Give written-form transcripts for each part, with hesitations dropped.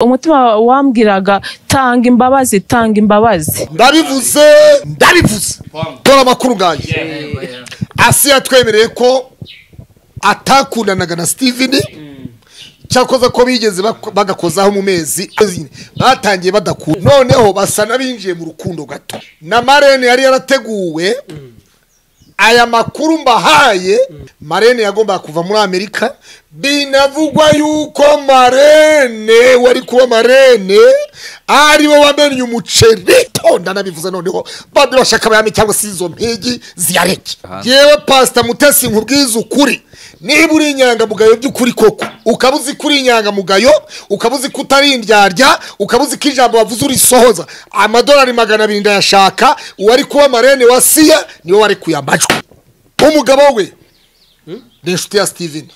umutima wambwiraga tanga imbabazi ndabivuze dore amakuru ganje Asiya twemereye ko atakundanaga na Steven cyakoze ko bigeze bagakozaho mu mezi batangiye badakunda noneho basa nabinjiye mu rukundo gato na Marene yari yarateguwe aya makuru mbahaye Marene yagomba kuva muri Amerika binavugwa yuko Marene wari kuba Marene ari bo bamenye umuceri tonda nabivuze noneho bandi bashaka bayame cyangwa sizo mpegi ziyareke yewe Pastor Mutesi nkubwiza ukuri niba uri inyangamugayo by'ukuri koko ukabuzi kuri inyangamugayo ukabuzi kutarindyarya ukabuzi kijambo bavuze uri sohoza amadolari 200 ndayashaka uwari kuba Marene wa Asiya niwe wari kuyambajwe umugabo we n'inshuti ya Steven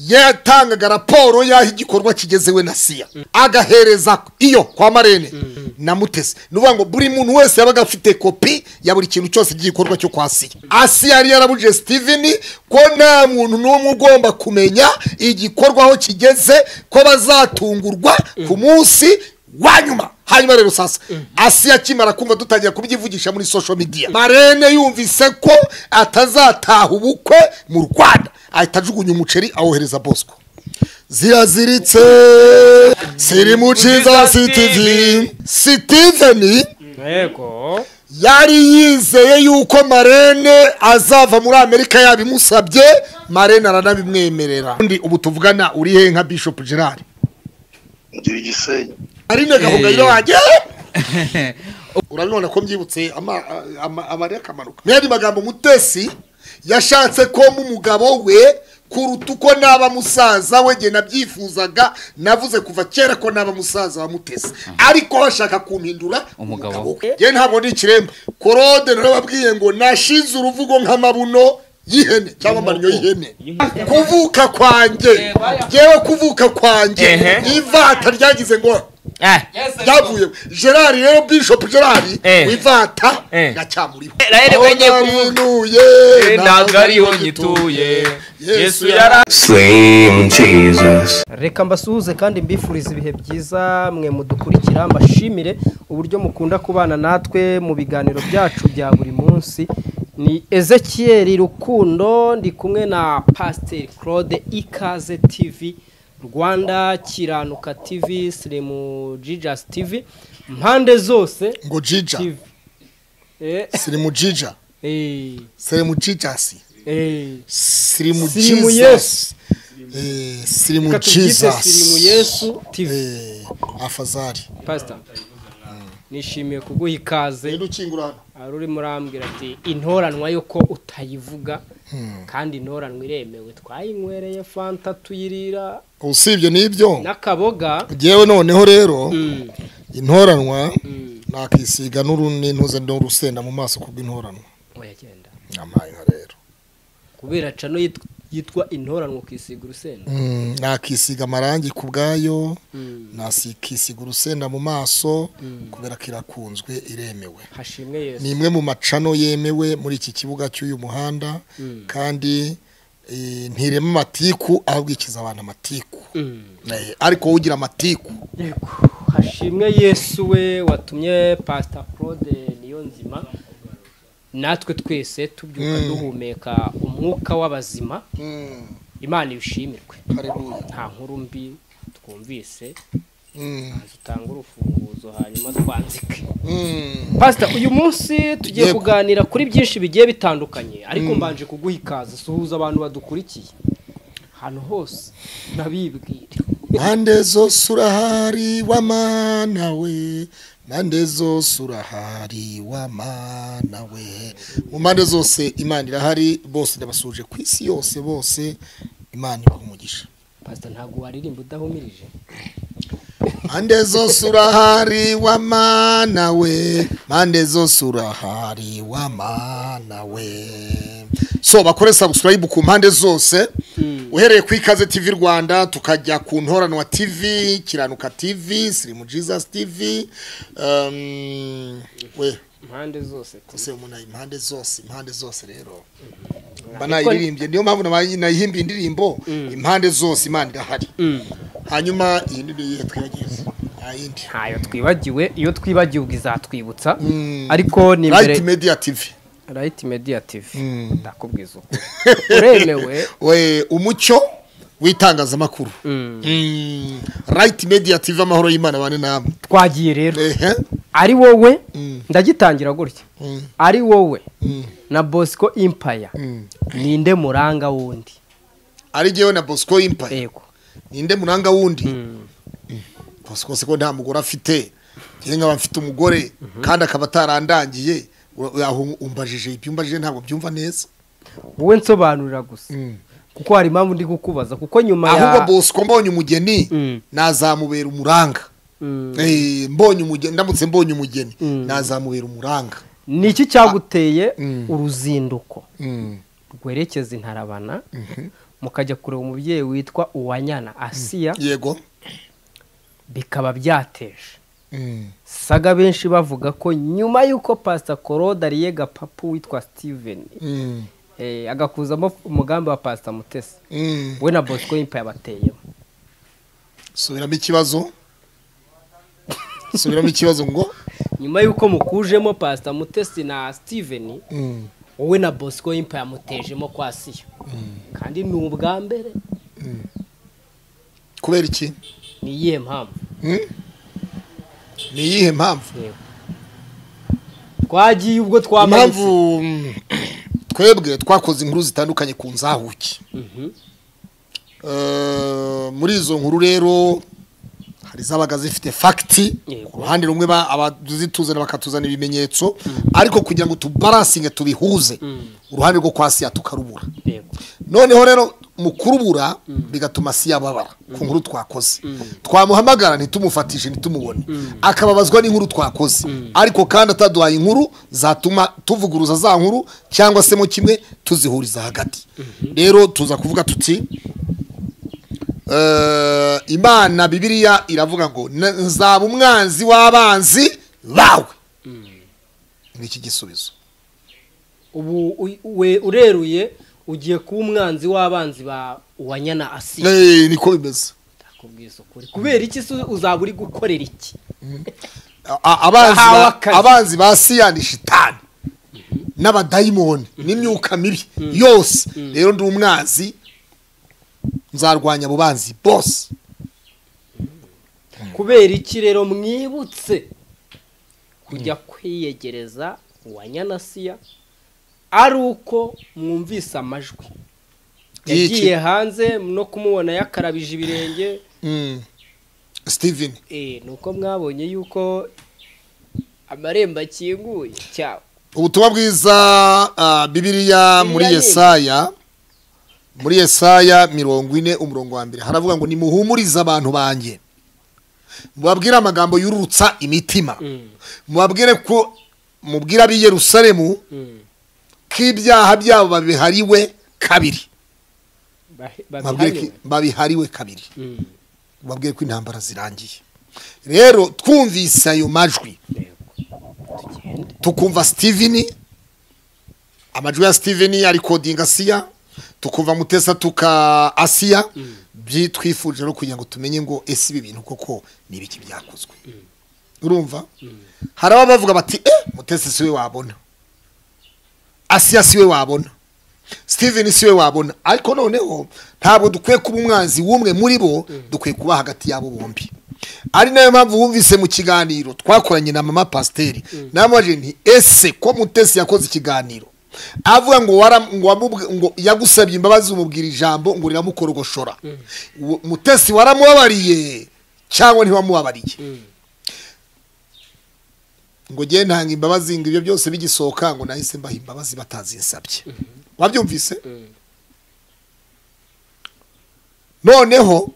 yatangaga raporo yaho igikorwa kigezewe na Asiya agahereza iyo kwa Marene na Mutesi nuvuga ngo buri muntu wese yabaga afite kopi ya buri kintu cyose gikorwa cyo kwa Asiya yari yarabuje Steven ko nta muntu n'umwe ugomba kumenya igikorwa aho kigeze ko bazatungurwa ku munsi wanyuma hanyuma rero sasa Asiya kimara kumva dutangiye kubyivugisha muri social media Marene yumvise ko atazataha ubukwe mu Rwanda ahita ajugunya umuceri awohereza Bosco ziraziritse siri mu Jesus Steven yego yari yizeye yuko Marene azava muri Amerika yabimusabye Marene aranabimwemerera undi ubu tuvugana uri he nka Bishop Gerard ngira Gisenyi ari negahungayiro wanjye urabona ko mbyibutse amare kamanuka n'andi magambo Mutesi yashatse ko mu mugabo we kuruta uko naba musaza we je nabyifuzaga navuze kuva kera ko naba musaza wa Mutesi ariko bashaka kumpindura umugabo je ntabwo ndi kiremba Korode narababwiye ngo nashize uruvugo nk'amabuno yihene cyangwa marinyo yihene kuvuka kwanjye jewe kuvuka kwanjye ivata ryagize ngo yavuye Gerard rero Bishop Gerard wivata gacyamuriho rero wenye kuvuye ndagariho nyituye Yesu yara Slim Jesus reka mbasuhuze kandi mbifuriza ibihe byiza mwe mudukurikira mbashimire uburyo mukunda kubana natwe mu biganiro byacu bya buri munsi ni Ezekiel Rukundo ndi kumwe na Pastor Claude Ikaze TV Rwanda Kiranuka TV Slim Jesus TV mpande zose ngo Jija Slim Jija Slim Jesus Slim Jesus Slim Jesus Slim Yesu TV afazari Pastor nishimiye kuguha ikaze ndukingurana aruri murambwira ati intoranwa yuko utayivuga kandi intoranwa iremewe twayinywereye fanta tuyirira usibye nibyo nakaboga jewe noneho rero intoranwa nakisiga n'intuze n'urusenda mu maso kubw'intoranwa oyagenda nyamaye nka rero kubera cano yitwa intoranwa kwisiga urusenda nakisiga amarangi kubgayo nasikisiga urusenda mu maso kubera kirakunzwe iremewe hashimwe Yesu ni imwe mu macano yemewe muri iki kibuga cy'uyu muhanda kandi ntirema amatiku ahubwo ikiza abantu amatiku ariko ugira amatiku yego hashimwe Yesu we watumye Pastor Claude Niyonzima natwe twese tubyuka duhumeka umwuka w'abazima Imana ibishimirwe haleluya nta nkuru mbi twumvise azutanga urufunguzo hanyuma twanzike Pastor uyu munsi tugiye kuganira kuri byinshi bigiye bitandukanye ariko mbanje kuguha ikaze suhuza abantu badukurikiye hano hose nabibwire mande zose urahari wa mana we mande zose urahari wa mana we mu mande zose Imana irahari bose ndabasuje ku isi yose bose Imana ibahumugisha Pastor ntago waririmba udahumirije mande zose urahari wa mana we mande zose urahari wa mana we so bakore subscribe ku mpande zose uhereye ku Ikaze TV Rwanda tukajya ku Ntoranwa TV Kiranuka TV Slim Jesus TV we impande zose kose umuntu impande zose rero banayiririmbye niyo mpamvu nayihimba indirimbo impande zose Imana irahari hanyuma iyi ni twibagiwe ayindi ntayo twibagiwe iyo twibagiwe izatwibutsa ariko ni imbere Right Media TV Right Media TV ndakubwiza uko uremewe we umucyo w'itangazamakuru Right Media TV amahoro y'Imana bane namwe twagiye rero ari wowe ndagitangira gutya ari wowe na Bosco Empire ninde muranga wundi ari jewe na Bosco Empire yego ninde muranga wundi Bosco se ko nta mugore afite ngenga bamfite umugore kandi akaba tarandangiye umbajije ibyumbajije ntabwo byumva neza wowe nsobanurira gusa kuko hari impamvu ndi kukubaza kuko nyuma ya ahubwo Bosco mbonye umugeni nazamubera umuranga mbonye umugeni ndamutse mbonye umugeni nazamubera umuranga niki cyaguteye uruzinduko rwerekeza intarabana mukajya kureba umubyeyi witwa Uwanyana Asiya yego bikaba byateje saga benshi bavuga ko nyuma yuko Pastor Claude Ariyega papu witwa Steven agakuzamo umugambi wa Pastor Mutesi we na Bosco Empire yabateyemo subiramo ikibazo ngo nyuma yuko mukujemo Pastor Mutesi na Steven wowe na Bosco Empire yamutejemo kwa Asiya kandi ni ubwa mbere kubera iki ni iyihe mpamvu ni iyihe mpamvu twagiye ubwo twamanitse impamvu twebwe twakoze inkuru zitandukanye ku nzahuki muri izo nkuru rero hari zabaga zifite fakiti ku ruhande rumwe abazituzana bakatuzana ibimenyetso ariko kugira ngo tubarasinge tubihuze uruhande rwo kwa Asiya tukarubura noneho rero mu kurubura bigatuma Asiya babara ku nkuru twakoze twamuhamagara ntitumufatishe ntitumubone akababazwa n'inkuru twakoze ariko kandi ataduhaye inkuru zatuma tuvuguruza za nkuru cyangwa se mu kimwe tuzihuriza hagati rero tuza kuvuga tuti Imana Bibiliya iravuga ngo nzaba umwanzi w'abanzi bawe niki gisubizo ubu we ureruye ugiye kuba umwanzi w'abanzi ba Uwanyana Asiya niko bimeze ndakubwiza ukuri kubera iki uzaba uri gukorera iki abanzi ba Asiya ni shitani n'abadayimoni n'imyuka mibi yose rero ndi umwanzi nzarwanya abo banzi bose kubera iki rero mwibutse kujya kwiyegereza Uwanyana Asiya ari uko mwumvise amajwi yagiye hanze no kumubona yakarabije ibirenge Steven nuko mwabonye yuko amarembo akinguye cyawe ubutumwa bwiza Bibiliya muri Yesaya 40 umurongo wa mbere haravuga ngo nimuhumurize abantu banjye mubabwire amagambo yururutsa imitima mubabwire ko mubwira bi Yerusalemu k'ibyaha byabo babihariwe kabiri babihariwe kabiri mubabwire ko intambara zirangiye rero twumvise ayo majwi tukumva Steven amajwi ya Steven ari coding Asiya tukumva Mutesa tuka Asiya byitwifuje no kugira ngo tumenye ngo ese ibi bintu koko ni ibiki byakozwe urumva haraba bavuga bati Mutesa siwe wabona Asiya siwe wabona Steven siwe wabona ariko noneho ntabwo dukwiye kuba umwanzi wumwe muri bo dukwiye kuba hagati yabo bombi ari nayo mpamvu wumvise mu kiganiro twakoranye na mama Pasiteri namaje nti ese ko Mutesi yakoze ikiganiro avuga ngo yagusabye imbabazi umubwira ijambo ngo riramukorogoshora Mutesi waramubabariye cyangwa ntiwamubabariye ngo giye ntanga imbabazi ngo ibyo byose bigisoka ngo nahise mbaha imbabazi batazinsabye wabyumvise noneho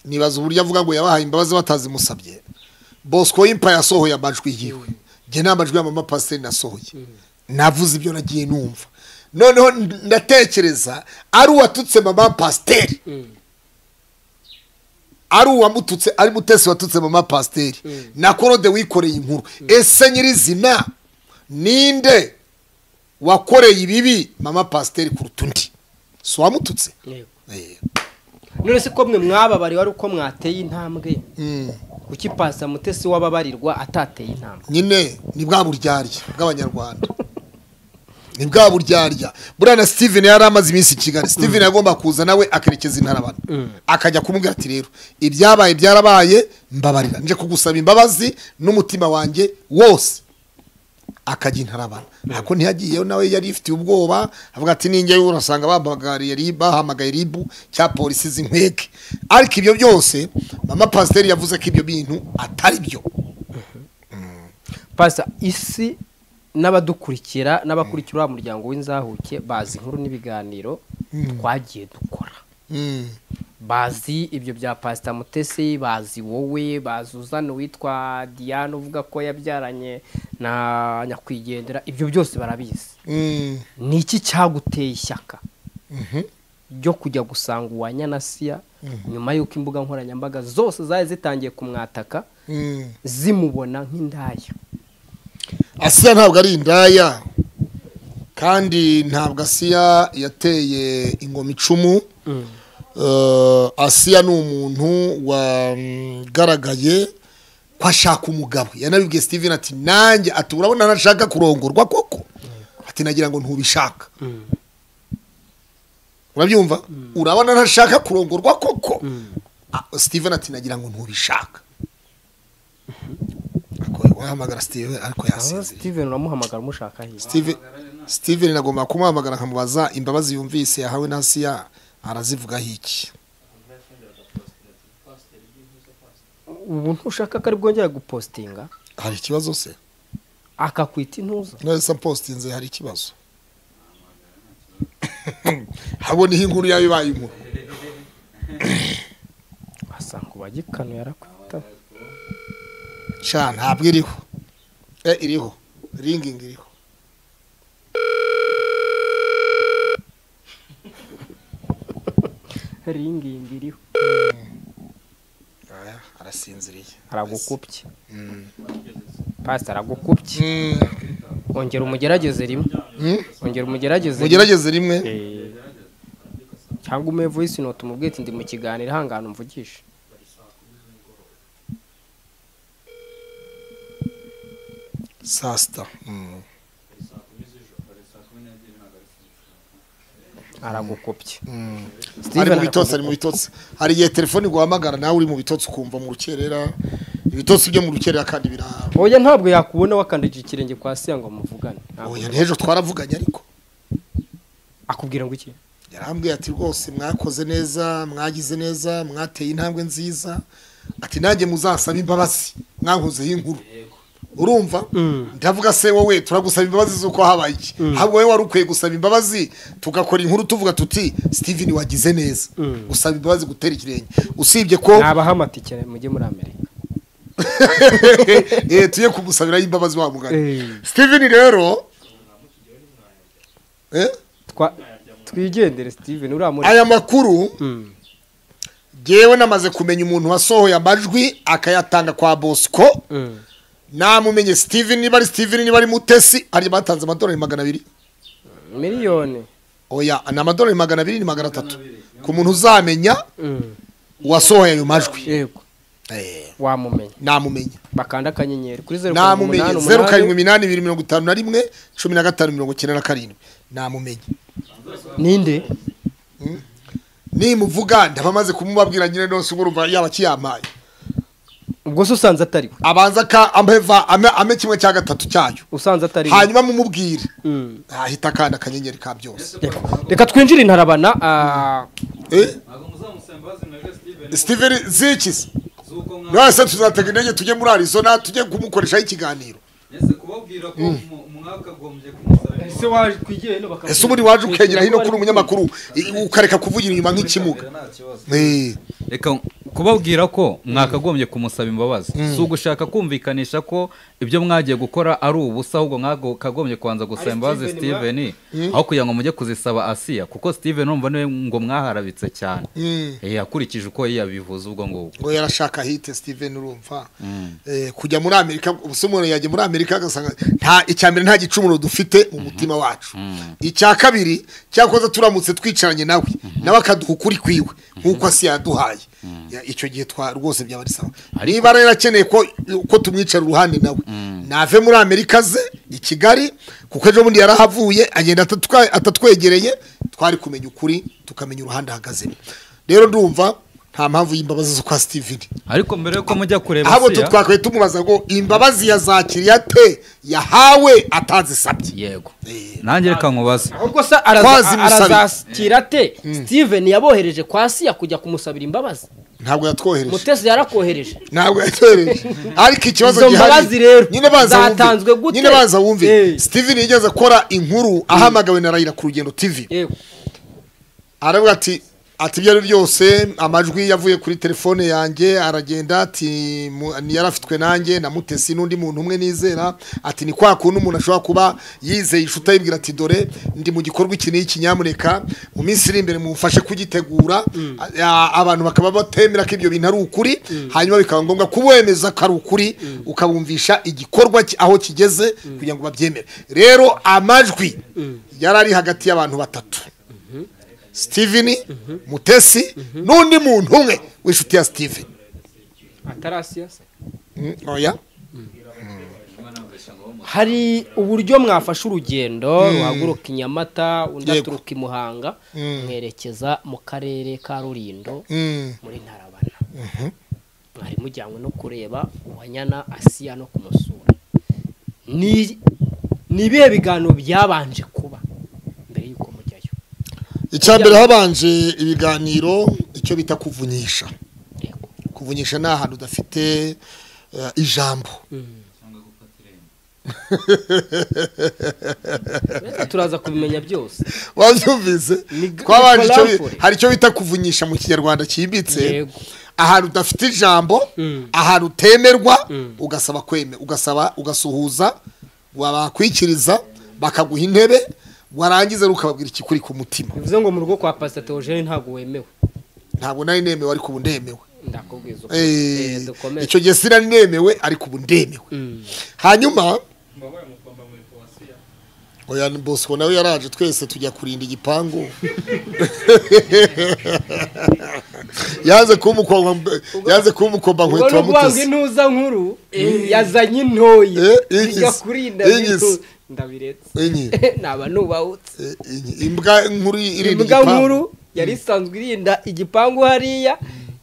nibaza uburyo avuga ngo yabahaye imbabazi batazimusabye Bosco Empire yasohoye amajwi yiwe je n'amajwi ya mama Pasiteri nasohoye navuze ibyo nagiye numva noneho ndatekereza ari uwatutse mama Pasiteri ari uwamututse ari Mutesi watutse mama Pasiteri na Claude wikoreye inkuru ese nyirizina ninde wakoreye ibibi mama Pasiteri kuruta undi so wamututse none se ko mwe mwababariwe ari uko mwateye intambwe kuki Pastor Mutesi wababarirwa atateye intambwe nyine ni bwa buryarya bw'abanyarwanda ni bwa buryarya buriya na Steven yari amaze iminsi i Kigali Steven yagomba kuza nawe akerekeza intarabana akajya kumubwira ati rero ibyabaye byarabaye mbabarira nje kugusaba imbabazi n'umutima wanjye wose akajya intarabana ariko ntiyagiyeyo nawe yari ifitiye ubwoba avuga ati ninjye urasanga bahamagaye ribu cya polisi z'inkweke ariko ibyo byose mama pasiteri yavuze ko ibyo bintu atari byo Pastor isi n'abadukurikira n'abakurikira umuryango w'inzahuke bazi inkuru n'ibiganiro twagiye dukora bazi ibyo bya Pastor Mutesi bazi wowe bazuzana witwa Diane uvuga ko yabyaranye na nyakwigendera ibyo byose barabizi ni iki cyaguteye ishyaka ryo kujya gusanga uwanya na Sia nyuma y'uko imbuga nkoranyambaga zose zaje zitangiye kumwataka zimubona nk'indaya Asiya ntabwo ari indaya kandi ntabwo Asiya yateye ingoma icumu Asiya ni umuntu wagaragaye ko ashaka umugabo yanabibwiye Steven ati nanjye ati urabona ntashaka kurongorwa koko ati nagira ngo ntubishaka urabyumva urabona ntashaka kurongorwa koko Steven ati nagira ngo ntubishaka wahamagara Steven ariko yasinze Steven uramuhamagara umushaka he Steven nagomba kumuhamagara nkamubaza imbabazi yumvise yahawe na Asiya arazivuga hiki ubu ntushaka ko ari bwongera gupostinga hari ikibazo se akakwita intuza neza postinze hari ikibazo habona inkuru yabibaye inkuru asanga ubagikano yarakwita cha ntabwo iriho iriho ringing iriho ringing iriho arasinziriye aragukupye Pastor aragukupye ongera umugerageze rimwe ongera umugerageze rimwe cyangwa ume voice note umubwite ndi mu kiganiro hangana umvugisha sasta aragukopye ari mu bitotsi hari igihe telefone guhamagara nawe uri mu bitotsi ukumva mu rukerera ibitotsi byo mu rukerera kandi birahaba oya ntabwo yakubona wakandije ikirenge kwa Sia ngo muvugane oya n'ejo twaravuganye ariko akubwira ngo iki yarambwiye ati rwose mwakoze neza mwagize neza mwateye intambwe nziza ati nanjye muzasaba imbabazi mwankozeho inkuru urumva ndavuga se wowe turagusaba imbabazi zuko habaye iki ahubwo wowe wari ukwiye gusaba imbabazi tugakora inkuru tuvuga tuti Steven wagize neza gusaba imbabazi gutera ikirenge usibye ko nabahamatike mujye muri Amerika tuye kugusabira imbabazi wa mugani Steven rero twigendere Steven uramuri aya makuru jewe namaze kumenya umuntu wasohoye amajwi akayatanga kwa Bosco namumenye Steven niba ari Mutesi ari batanze amadolari 200 miliyoni oya na amadolari 200 ni 300 ku muntu uzamenya wasohoye ayo majwi yego wamumenya namumenye bakanda akanyenyeri kuri 0 namumenye 078251 1597 namumenye ninde nimuvuga ndabamaze kumubabwira nyine nose urumva yaba kiyampaye ubwo se usanze atari abanza ka ameva ame kimwe cya gatatu cyayo usanze atari hanyuma mumubwire ahita kandi akanyenyeri ka byose reka twinjire intarabana Steven zikis nose tuzatega intege tujye muri Arizona tujye kumukoresha ikiganiro ese kubabwira ko mwakagombye kumusaba ese waje kwigiye no bakaba ese muri waje ukegera hino kuri umunyamakuru ukareka kuvugira inyuma nk'ikimuga reka kubabwira ko mwakagombye kumusaba imbabazi si ugushaka kumvikanisha ko ibyo mwagiye gukora ari ubusa ahubwo mwakagombye kubanza gusaba imbabazi Steven aho kugira ngo mujye kuzisaba Asiya kuko Steven numva niwe ngo mwaharabitse cyane akurikije uko yabivuze ubwo ngo yarashaka hite Steven urumva kujya muri Amerika ubusumuntu yaje muri Amerika agasanga nta icyambere nta gicumuro dufite mu mutima wacu icya kabiri cyakoze turamutse twicaranye nawe akaduha ukuri kwiwe nk'uko Asiya yaduhaye icyo gihe rwose byaba ari sawa niba rero akeneye ko tumwicara uruhande nawe nave muri Amerika ze i Kigali kuko ejo bundi yarahavuye agenda atatwegereye twari kumenya ukuri tukamenya uruhande ahagazemo rero ndumva nta mpamvu y'imbabazi zo kwa Steven ariko mbere yuko mujya kureba ahubwo twakwiye tumubaza ngo imbabazi yazakiriye ate yahawe atazisabye yego nanjye reka nkubaze ahubwo se arazakira ate Steven yabohereje kwa Asiya kujya kumusabira imbabazi ntabwo yatwohereje Mutesi yarakohereje ntabwo yatwohereje ariko ikibazo gihari nyine baza wumve Steven yigeze akora inkuru ahamagawe na Raila ku Rugendo TV yego aravuga ati ibyo byose amajwi yavuye kuri telefone yanjye aragenda ati yarafitwe nanjye na Mutesi n'undi muntu umwe nizera ati ni kwa kuntu umuntu ashobora kuba yizeye ishuta yibwira ati dore ndi mu gikorwa iki n'iki nyamuneka mu minsi iri imbere mufashe kugitegura abantu bakaba batemera ko ibyo bintu ari ukuri hanyuma bikaba ngombwa kubemeza ko ari ukuri ukabumvisha igikorwa aho kigeze kugira ngo babyemere rero amajwi yarari hagati y'abantu batatu Steven Mutesi n'undi muntu umwe w'inshuti ya Steven atarasiya se oya hari uburyo mwafashe urugendo ruhaguruka i Nyamata undi aturuka i Muhanga mwerekeza mu karere ka Rulindo muri Ntarabana mwari mujyanywe no kureba Uwanyana Asiya no kumusura ni ibihe biganiro byabanje kuba mbere yuko mujyayo icyambere habanje ibiganiro icyo bita kuvunyisha kuvunyisha ni ahantu udafite ijambo turaza kubimenya byose wabyumvise twabanje hari icyo bita kuvunyisha mu kinyarwanda cyimbitse ahantu udafite ijambo ahantu utemerwa ugasaba kweme ugasuhuza wabakwikiriza bakaguha intebe warangiza ukababwira ikikuri ku mutima bivuze ngo mu rugo kwa Pastor Theogene ntago wemewe ntabwo nari nemewe ariko ubu ndemewe ndakubwiza icyo gihe sinari nemewe ariko ubu ndemewe hanyuma oya Bosco nawe yaraje twese tujya kurinda igipangu yaze kumukomba nkweto wa Mutesi intuza nkuru yazanye intoyi ijya kurinda ndabiretse naba nubahutse imbwa nkuru yari isanzwe irinda igipangu hariya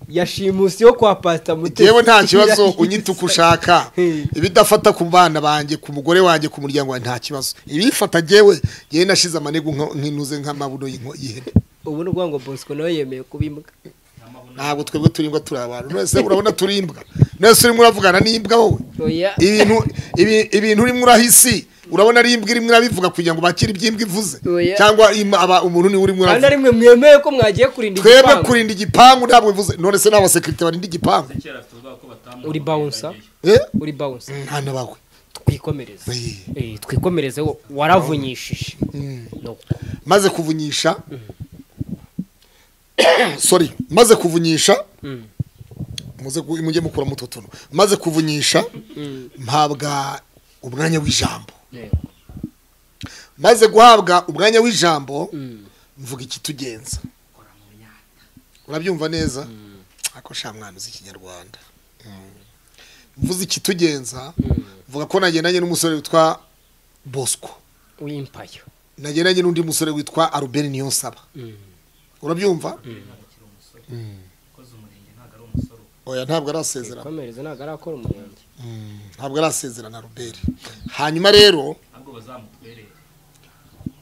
yashimusi yo kwa Pastor Mutesi yewe nta kibazo unyita ukushaka ibidafata ku bana banjye ku mugore wanjye ku muryango wanjye nta kibazo ibifata jewe nashize amanegu nkinuze nk'amabuno y'ihene ubu n'ubwo ngo Bosco nawe yemeye kubimbwa ntabwo twebwe turimbwa turi abantu nese urabona turimbwa nese urimo uravugana n'imbwa wowe ibintu urimo urahisi urabona ari imbwa imwe irabivuga kugira ngo bakire iby'imbwa ivuze cyangwa umuntu ni urimo uravuga kandi rimwe mwemeye ko mwagiye kurinda igipangu twebwe kurinda igipangu ntabwo bivuze none se n'abasekirite barinda igipangu uri bouncer uri bouncer hano bawe twikomereze waravunyishije maze kuvunyisha maze kuvunyisha mujye mukura mu tutuntu maze kuvunyisha mpabwa umwanya w'ijambo maze guhabwa umwanya w'ijambo mvuga ikitugenza urabyumva neza ako sha mwana uzi ikinyarwanda mvuze ikitugenza mvuga ko nagendanye n'umusore witwa Bosco w'impayo nagendanye n'undi musore witwa Albert Niyonsaba urabyumva oya ntabwo arasezerana komereza ntabwo arakora umurenge ntabwo arasezerana Robert hanyuma rero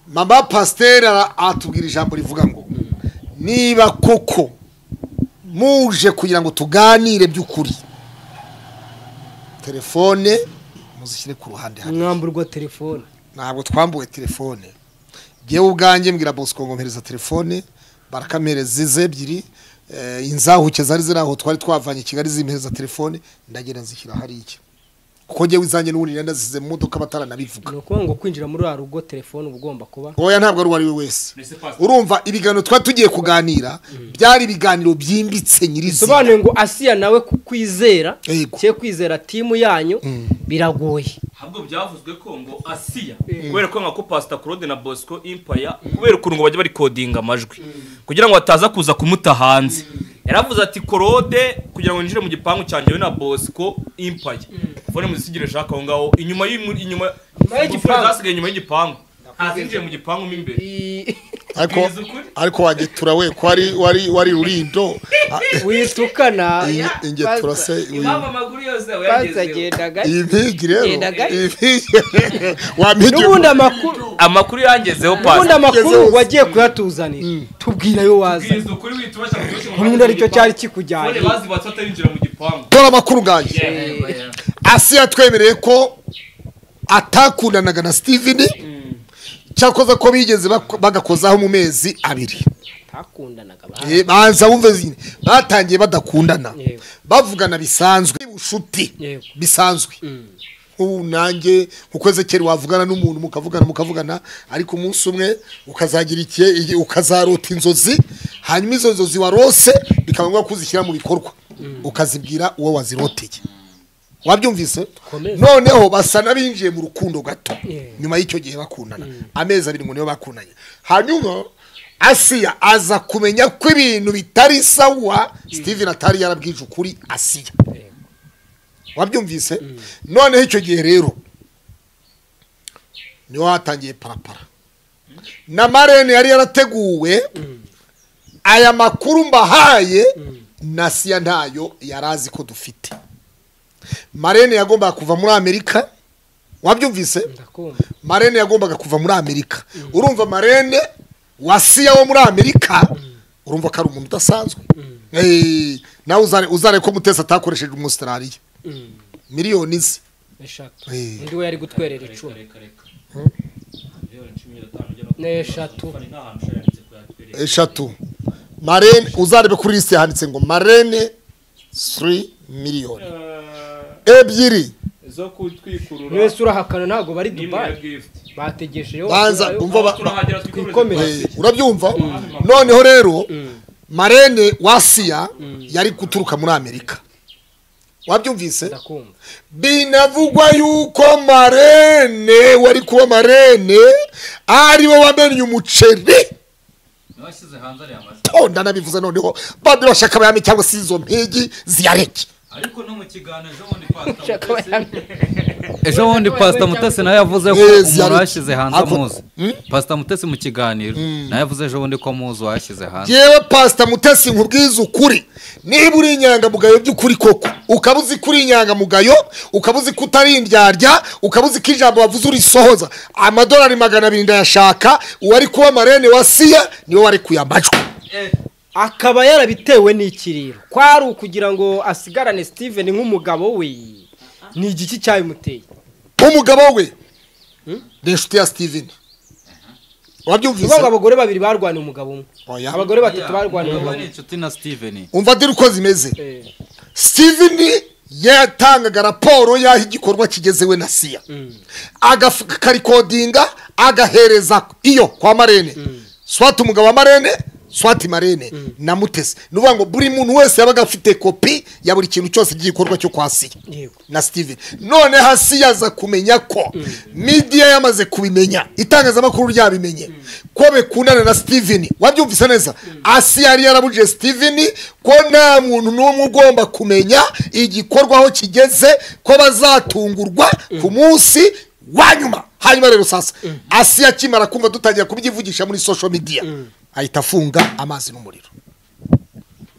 mama Pasteur atubwira ijambo rivuga ngo niba koko muje kugira ngo tuganire by'ukuri telefone muzishyire ku ruhande mwamburwa telefone ntabwo twambuwe telefone jewe ubwanjye mbwira Bosco ngo mpereza telefone barakamereza ize ebyiri inzahuke zari ziraho twari twavanye Kigali zimpereza telefone ndagenda nzishyira hari iki kuko jewe izanye n'ubundi nandasize mu modoka bataranabivuga no kuba ngo kwinjira muri rugo telefone ubugomba kuba oya ntabwo ari we wese urumva ibiganiro twa tugiye kuganira byari ibiganiro byimbitse nyirizi sobanure ngo Asiya nawe kukwizera cye kwizera timu yanyu biragoye habwo byavuzwe ko ngo Asiya kubera ko nka ko Pastor Claude na Bosco Empire kubera ukuntu ngo bajye bari codinga amajwi kugira ngo ataza kuza kumuta hanze yaravuze ati Korode kugira ngo ninjire mu gipangu cyanjye we na Bosco Impaye fone muzisigire Jacques aho ngaho inyuma y'igipangu azinjiye mu gipangu mo imbere ariko wagitura we ko wari rurindo witukana ingetura se mama maguru yose yagendaga impigi rero n'ubundi amakuru yangezeho pasi n'ubundi amakuru wagiye kuyatuzanira tubwira yo waza n'ubundi aricyo cyari kikujyanye bazi batarinjira mu gipangu tora amakuru ganje Asiya twemereye ko atakundanaga na Steven cyakoze ko bigeze bagakozaho mu mezi 2 takundanaga banza wumve zine batangiye badakundana bavugana bisanzwe bushuti bisanzwe nanjye ukweze kera wavugana n'umuntu mukavugana ariko umunsi umwe ukazagira ikiye ukazarota inzozi hanyuma izo nzozi warose bikaba ngombwa kuzishyira mu bikorwa ukazibwira uwo waziroteye wabyumvise noneho basa nabinjiye mu rukundo gato nyuma y'icyo gihe bakundana amezi 2 ngo niyo bakundanye hanyuma Asiya aza kumenya ko ibintu bitari sawa Steven atari yarabwije ukuri Asiya wabyumvise noneho icyo gihe rero niho hatangiye parapara na Marene yari yarateguwe aya makuru mbahaye na Asiya ntayo yarazi ko dufite Marene yagombaga kuva muri Amerika wabyumvise Marene yagombaga kuva muri Amerika urumva Marene wasiya wo muri Amerika urumva ko ari umuntu udasanzwe nawe uzare ko Mutesi atakoresheje mu Australia miliyoni ze ndi we yari gutwerera 10 eshatu Marene uzarebe kuri list yanditse ngo Marene 3 miliyoni ebyiri zo kutwikurura wese urahakana ntago bari Dubai bategeshe yo banza umva twikomeye urabyumva noneho rero Marene wasiya yari guturuka muri Amerika wabyumvise binavugwa yuko Marene wari kuba Marene ari bo wamenye umuceri nashyize hanze ari amazi tonda nabivuze noneho bandi bashaka bayame cyangwa se izo mpigi ziyareke ariko no mu kiganiro ejo bundi Pastor Mutesi nawe yavuze ko umuntu yashyize hanze amuzi Pastor Mutesi mu kiganiro nawe yavuze ejo bundi ko amuzi washyize hanze yewe Pastor Mutesi nkubwiza ukuri niba uri inyangamugayo by'ukuri koko ukabuzi kuri inyangamugayo ukabuzi kutarindyarya ukabuzi ko ijambo wavuze urisohoza amadolari 200 ndayashaka uwari kuba Marene wasiya niwe wari kuyambajwe akaba yarabitewe n'ikiriro kwari ukugira ngo asigarane Steven nk'umugabo we ni igiki cyabimuteye umugabo we n'inshuti ya Steven wabyumvise ngo abagore babiri barwaniye umugabo umwe abagore batatu barwaniye umugabo n'inshuti na Steven umva diri uko zimeze Steven yatangaga raporo y'aho igikorwa kigezewe na Siya agakarikodinga agahereza iyo kwa Marene swati umugabo wa Marene swati Marene na Mutesi nuvuga ngo buri muntu wese yabaga afite kopi ya buri kintu cyose gikorwa cyo kwa Siya na Steven none hasi yaza kumenya ko media yamaze kubimenya itangazamakuru ryabimenye ko bekundana na Steven wabyumvise neza Asiya yari yarabuje Steven ko nta muntu n'umwe ugomba kumenya igikorwa aho kigeze ko bazatungurwa ku munsi wanyuma hanyuma rero sasa Asiya kimara kumva dutangira kubyivugisha muri social media ahita afunga amazi n'umuriro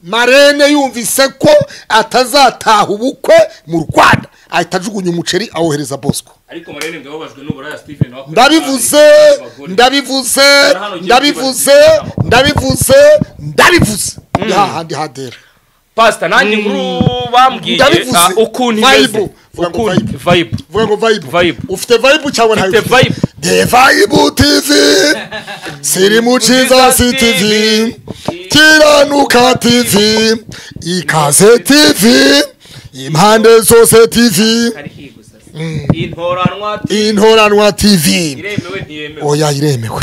Marene yumvise ko atazataha ubukwe mu Rwanda ahita ajugunya umuceri awohereza Bosco ariko Marene ngababajwe n'uburaya Steven ndabivuze handi hadera Pastor nanjye nkuru bambwiye ukuntu imeze vibe vuga ngo vibe ufite vibe cyangwa nta vibe The Vibe TV siri mu Ciza TV Kiranuka TV Ikaze TV Impande zose TV Intoranwa TV oya iremewe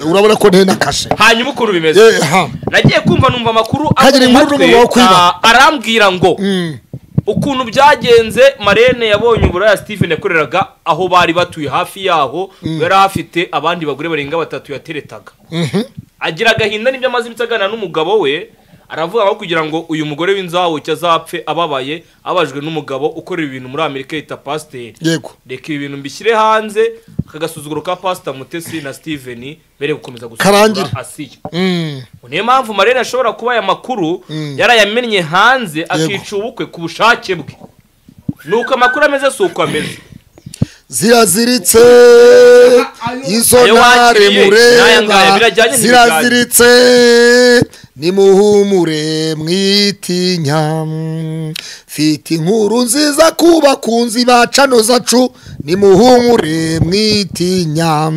urabona ko ntena kashe hanyuma ukuntu bimeze nagiye kumva numva amakuru arambwira ngo ukuntu byagenze Marene yabonye uburaya Steven yakoreraga aho bari batuye hafi yaho yari afite abandi bagore barenga 3 yateretaga agira agahinda nibyo amaze imitsagana n'umugabo we aravuga ko kugira ngo uyu mugore w'inzawo cyazapfe ababaye abajwe n'umugabo ukorera ibintu muri Amerika yita pasteur yego reka ibintu mbishyire hanze akagasuzuguro ka pastor Mutesi na Steven bere gukomeza Karangira. gusuzugura Asiya niyo mpamvu Marene ashobora kuba aya makuru yarayamennye hanze akica ubukwe ku bushake bwe nuko amakuru ameze suko ameze ziraziritse izo ntare mureba ziraziritse nimuhumure mwitinya fite inkuru nziza ku bakunzi ba cano zacu nimuhumure mwitinya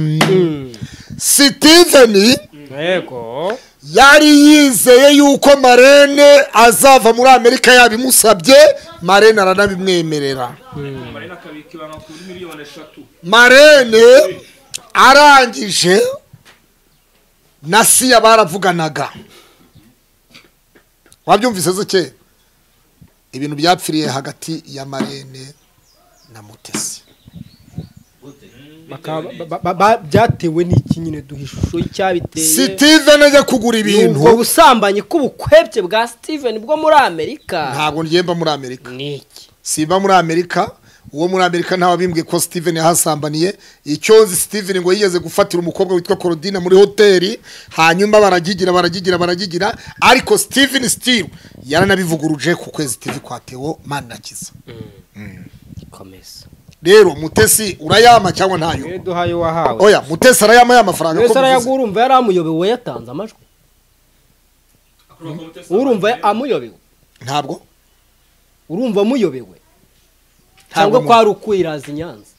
Steven yego yari yizeye yuko Marene azava muri Amerika yabimusabye Marene aranabimwemerera Marene akabika ibanga kuri miliyoni 3 Marene arangije na Siya baravuganaga wabyumvise zeke ibintu byapfiriye hagati ya Marene na Mutesi byatewe n'iki nyine duhishusho icyabiteye Steven ajya kugura ibintu ubwo busambanyi k'ubukwebye bwa Steven bwo muri Amerika ntabwo ngemba muri Amerika niki simba muri Amerika uwo muri Amerika ntawe bimbwiye ko Steven yahasambaniye icyozi Steven ngo yigeze gufatira umukobwa witwa Claudine muri hoteli hanyuma baragigira ariko Steven still yaranabivuguruje ku kwezi TV kwa Theo Manakiza komeza rero Mutesi urayama cyangwa ntayo duhayo wahawe oya Mutesi arayama y'amafaranga ko arayagurumva yaramuyobewe yatanze amajwi urumva amuyobewe ntabwo urumva amuyobewe cyangwa kwa rukwiraza Nyanza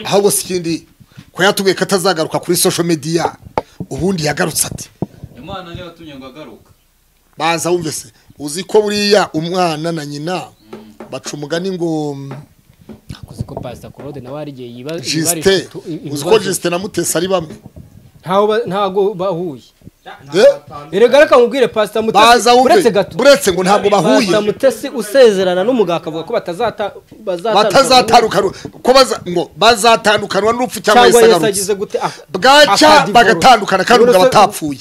ahubwo sikindi ko yatubwiye ko atazagaruka kuri social media ubundi yagarutse ati Imana niyo yatumye ngo agaruka baza wumvise uzi ko buriya umwana na nyina baca umugani ngo akoze ko Pastor Claude nawe ari giye yiba Juste uzi ko Juste na Mutesi ari bamwe ntago bahuye erega reka nkubwire Pastor Mutesi buretse ngo ntabwo bahuye Pastor Mutesi usezerana n'umugabo akavuga ko batazatandukana ko bazatandukana n'urupfu cyangwa Yesu bwaca bagatandukana kandi umugabo atapfuye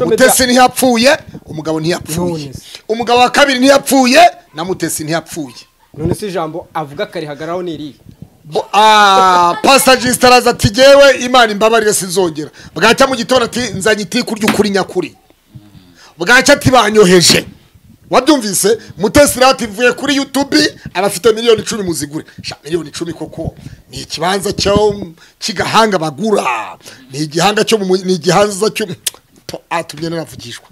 Mutesi ntiyapfuye umugabo ntiyapfuye umugabo wa kabiri ntiyapfuye na Mutesi ntiyapfuye none si jambo avuga kari hagaraho niri Pastor Juste araza ati jewe Imana imbabarire sinzongera bwaca mu gitondo ati nzanye iti kurya ukuri nyakuri bwaca ati banyoheje wabyumvise Mutesi rati mvuye kuri YouTube abafite miliyoni 10 muzigure miliyoni 10 koko ni ikibanza cyo kigahanga bagura ni igihanga cyo ni igihanza cyo atumye naravugishwa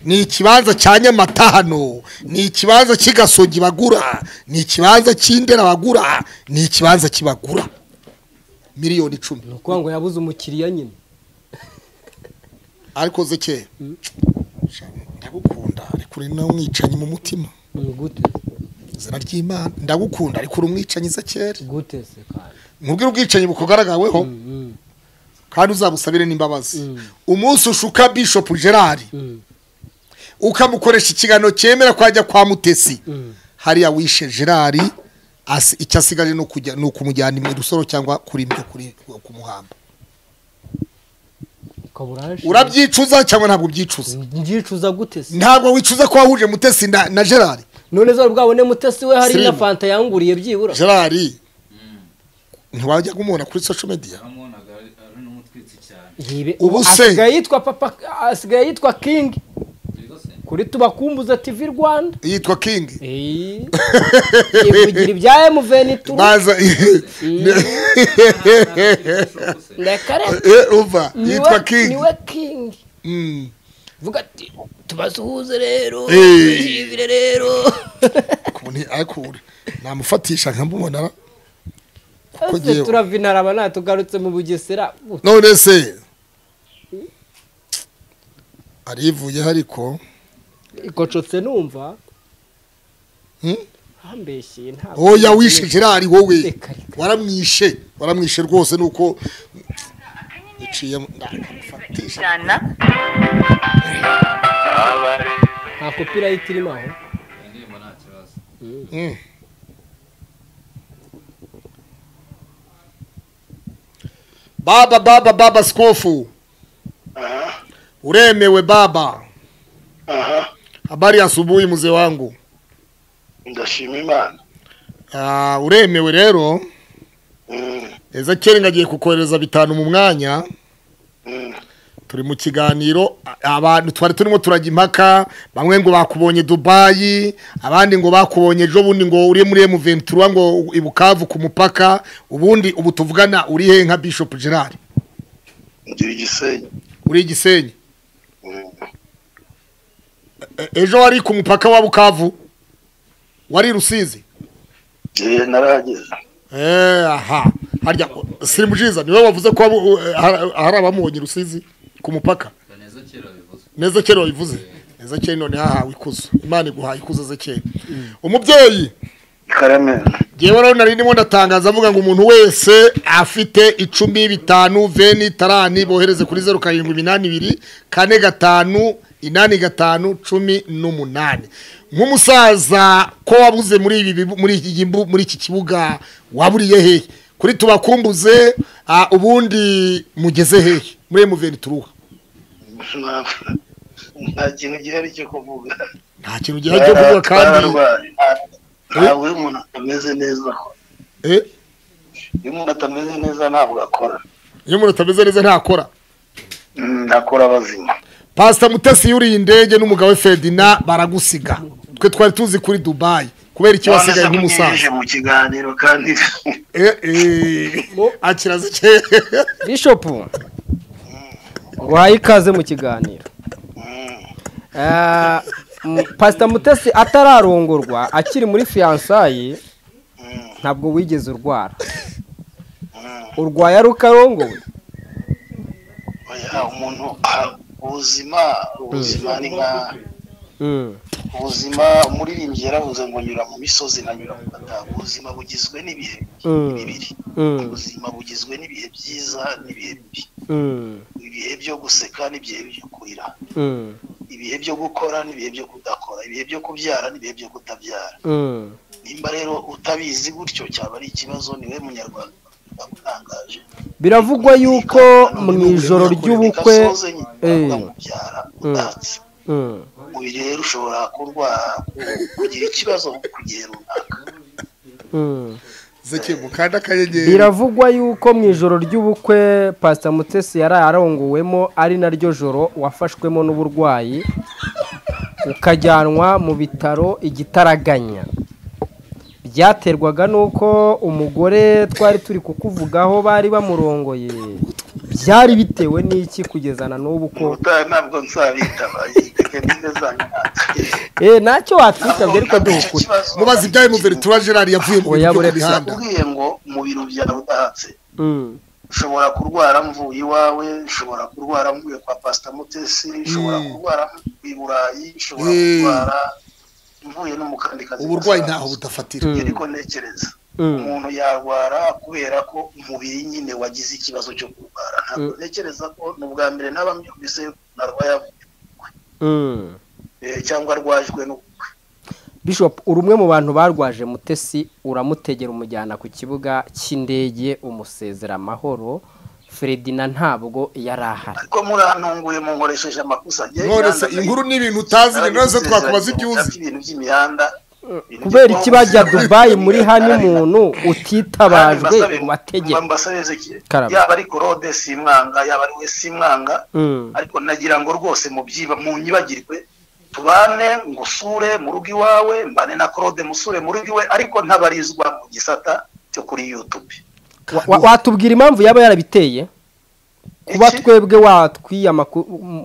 ni ikibanza cya Nyamatano ni ikibanza kigasogi bagura ni ikibanza cy'Indera bagura ni ikibanza kibagura miliyoni 10 nuko ngo yabuze umukiriya nyine ariko zeke ndagukunda ariko uri nawe umwicanyi mu mutima gute zina ry'Imana ndagukunda ariko uri umwicanyi zakera gute se kandi nkubwira ubwicanyi bukugaragaweho kandi uzabusabire n'imbabazi umunsi ushuka Bishop Gerard ukamukoresha ikigano cyemera kwajya kwa Mutesi hariya wishe Gerard icyo asigaje no kujya no kumujyana mu rusoro cyangwa kuri kumuhamba urabyicuza cyangwa ntabwo byicuza ngicuza gute se ntabwo wicuza ko wahuje Mutesi na Gerard none zo bwabone Mutesi we hari na fanta yanguriye byibura Gerard ntiwajya kumubona kuri social media ubu asigaye yitwa papa asigaye yitwa King kuri tubakumbuza TV Rwanda yitwa King ivugira ibya M23 baza ndakare uva yitwa King niwe King vuga ati tubasuhuze rero ivire rero kuboni akure namufatisha nkamubona ese turavinara bana tugarutse mu Bugesera none se arivuye hariko ikocotse numva hambeshye nta oya wishe Gerard wowe waramwishe rwose nuko iciye ndafatisha nta copyright irimo aho Baba Skofu. Uremewe baba. Habari asubuhi mzee wangu. Ndashima Imana. Uremewe rero. Ezekiel ngagiye kukohereza 5 mu mwanya. Turi mu kiganiro abantu twari turimo turajya impaka, bamwe ngo bakubonye Dubai, abandi ngo bakubonye ejo bundi ngo uri muri M23 ngo ibukavu ku mupaka, ubundi ubu tuvugana uri he nka Bishop Gerard? Ndi Gisenyi. Uri Gisenyi. Ejo wari ku mupaka wa Bukavu? Wari Rusizi? Narageze. Aha. Harya Sirimujiza niwe wavuze ko hari abamubonye Rusizi ku mupaka. Neza kero bivuze. Neza kero none hahawe ikuzo. Imana iguhaye ikuzo Zekeri. Umubyeyi Karame. Jewe rero nari ndimo ndatangaza avuga ngo umuntu wese afite 15 veni tarani bohereze kuri 0782 45 85 18. Nk'umusaza ko wabuze muri iki kibuga waburiye he? Kuri tubakumbuze ubundi mugeze he muri M23? Nta kintu gihari cyo kuvuga. Nta kintu gihari cyo kuvuga kandi ntawe umuntu ameze neza. Iyo umuntu atameze neza ntabwo akora. Iyo umuntu atameze neza ntakora. Nakora bazima. Pastor Mutesi yuri indege n'umugabo Ferdinand baragusiga. Twe twari tuzi kuri Dubai. Kubera iki wasigaye nk'umusaza mu kiganiro kandi akiraze cye Bishop wayi ikaze mu kiganiro. Pastor Mutesi atararongorwa akiri muri fiançailles ntabwo wigeze urwara. Urwaye rukarongowe. Oya umuntu ubuzima ni nka ubuzima umuririmbyi yaravuze ngo nyura mu misozi nanyura mu mataba. Ubuzima bugizwe n'ibihe bibiri. Ubuzima bugizwe n'ibihe byiza n'ibihe bibi. Ibihe byo guseka n'ibihe byo kurira. Ibihe byo gukora n'ibihe byo kudakora. Ibihe byo kubyara n'ibihe byo kutabyara. Nimba rero utabizi gutyo cyaba ari ikibazo niwe munyarwanda bakutangaje. Biravugwa yuko mu ijoro ry'ubukwe udatse umubiri rero ushobora kurwara kugira ikibazo ku gihe runaka. Zeki mukanda kayegera. Biravugwa yuko mu ijoro ry'ubukwe Pastor Mutesi yari aronguwemo ari naryo joro wafashwemo n'uburwayi ukajyanwa mu bitaro igitaraganya. Byaterwaga nuko umugore twari turi kukuvugaho bari bamurongoye. Byari bitewe n'iki kugezana n'ubu ko ntabwo nsabitaba ntacyo watwitabye ariko duhukuri. Mubazi ibyaye mu Vertura Gerard yavuye mu bihanda. Ubwiye ngo mu biro byawe udahatse. Ushobora kurwara mvuye iwawe, ushobora kurwara mvuye kwa Pastor Mutesi, ushobora kurwara i Burayi, ushobora kurwara mvuye no mu kandi kazi. Uburwayi ntaho budafatira. Ariko nekereza umuntu yarwara kubera ko umubiri nyine wagize ikibazo cyo kurwara. Ntabwo nekereza ko n'ubwa mbere nabamyumvise narwaya cyangwa rwajwe no. Bishop urumwe mu bantu barwaje Mutesi uramutegera umujyana ku kibuga cy'indege umusezera amahoro. Ferdinand ntabwo yarahari. Ariko murantunguye mu nkoresheje amakosa. None se inkuru n'ibintu utazi nose twakubaza ibyuzi. Ibintu by'imihanda kubera iki bajya Dubai muri honeymoon utitabajwe mu mategeko. Yaba ari Claude Simwanga yaba ari we Simwanga ariko nagira ngo rwose mu byiba mu nyibagirwe tubane ngusure mu rugi wawe mbane na Claude musure mu rugi we ariko ntabarizwa mu gisata cyo kuri YouTube. Watubwira impamvu yaba yarabiteye kuba twebwe watwiyama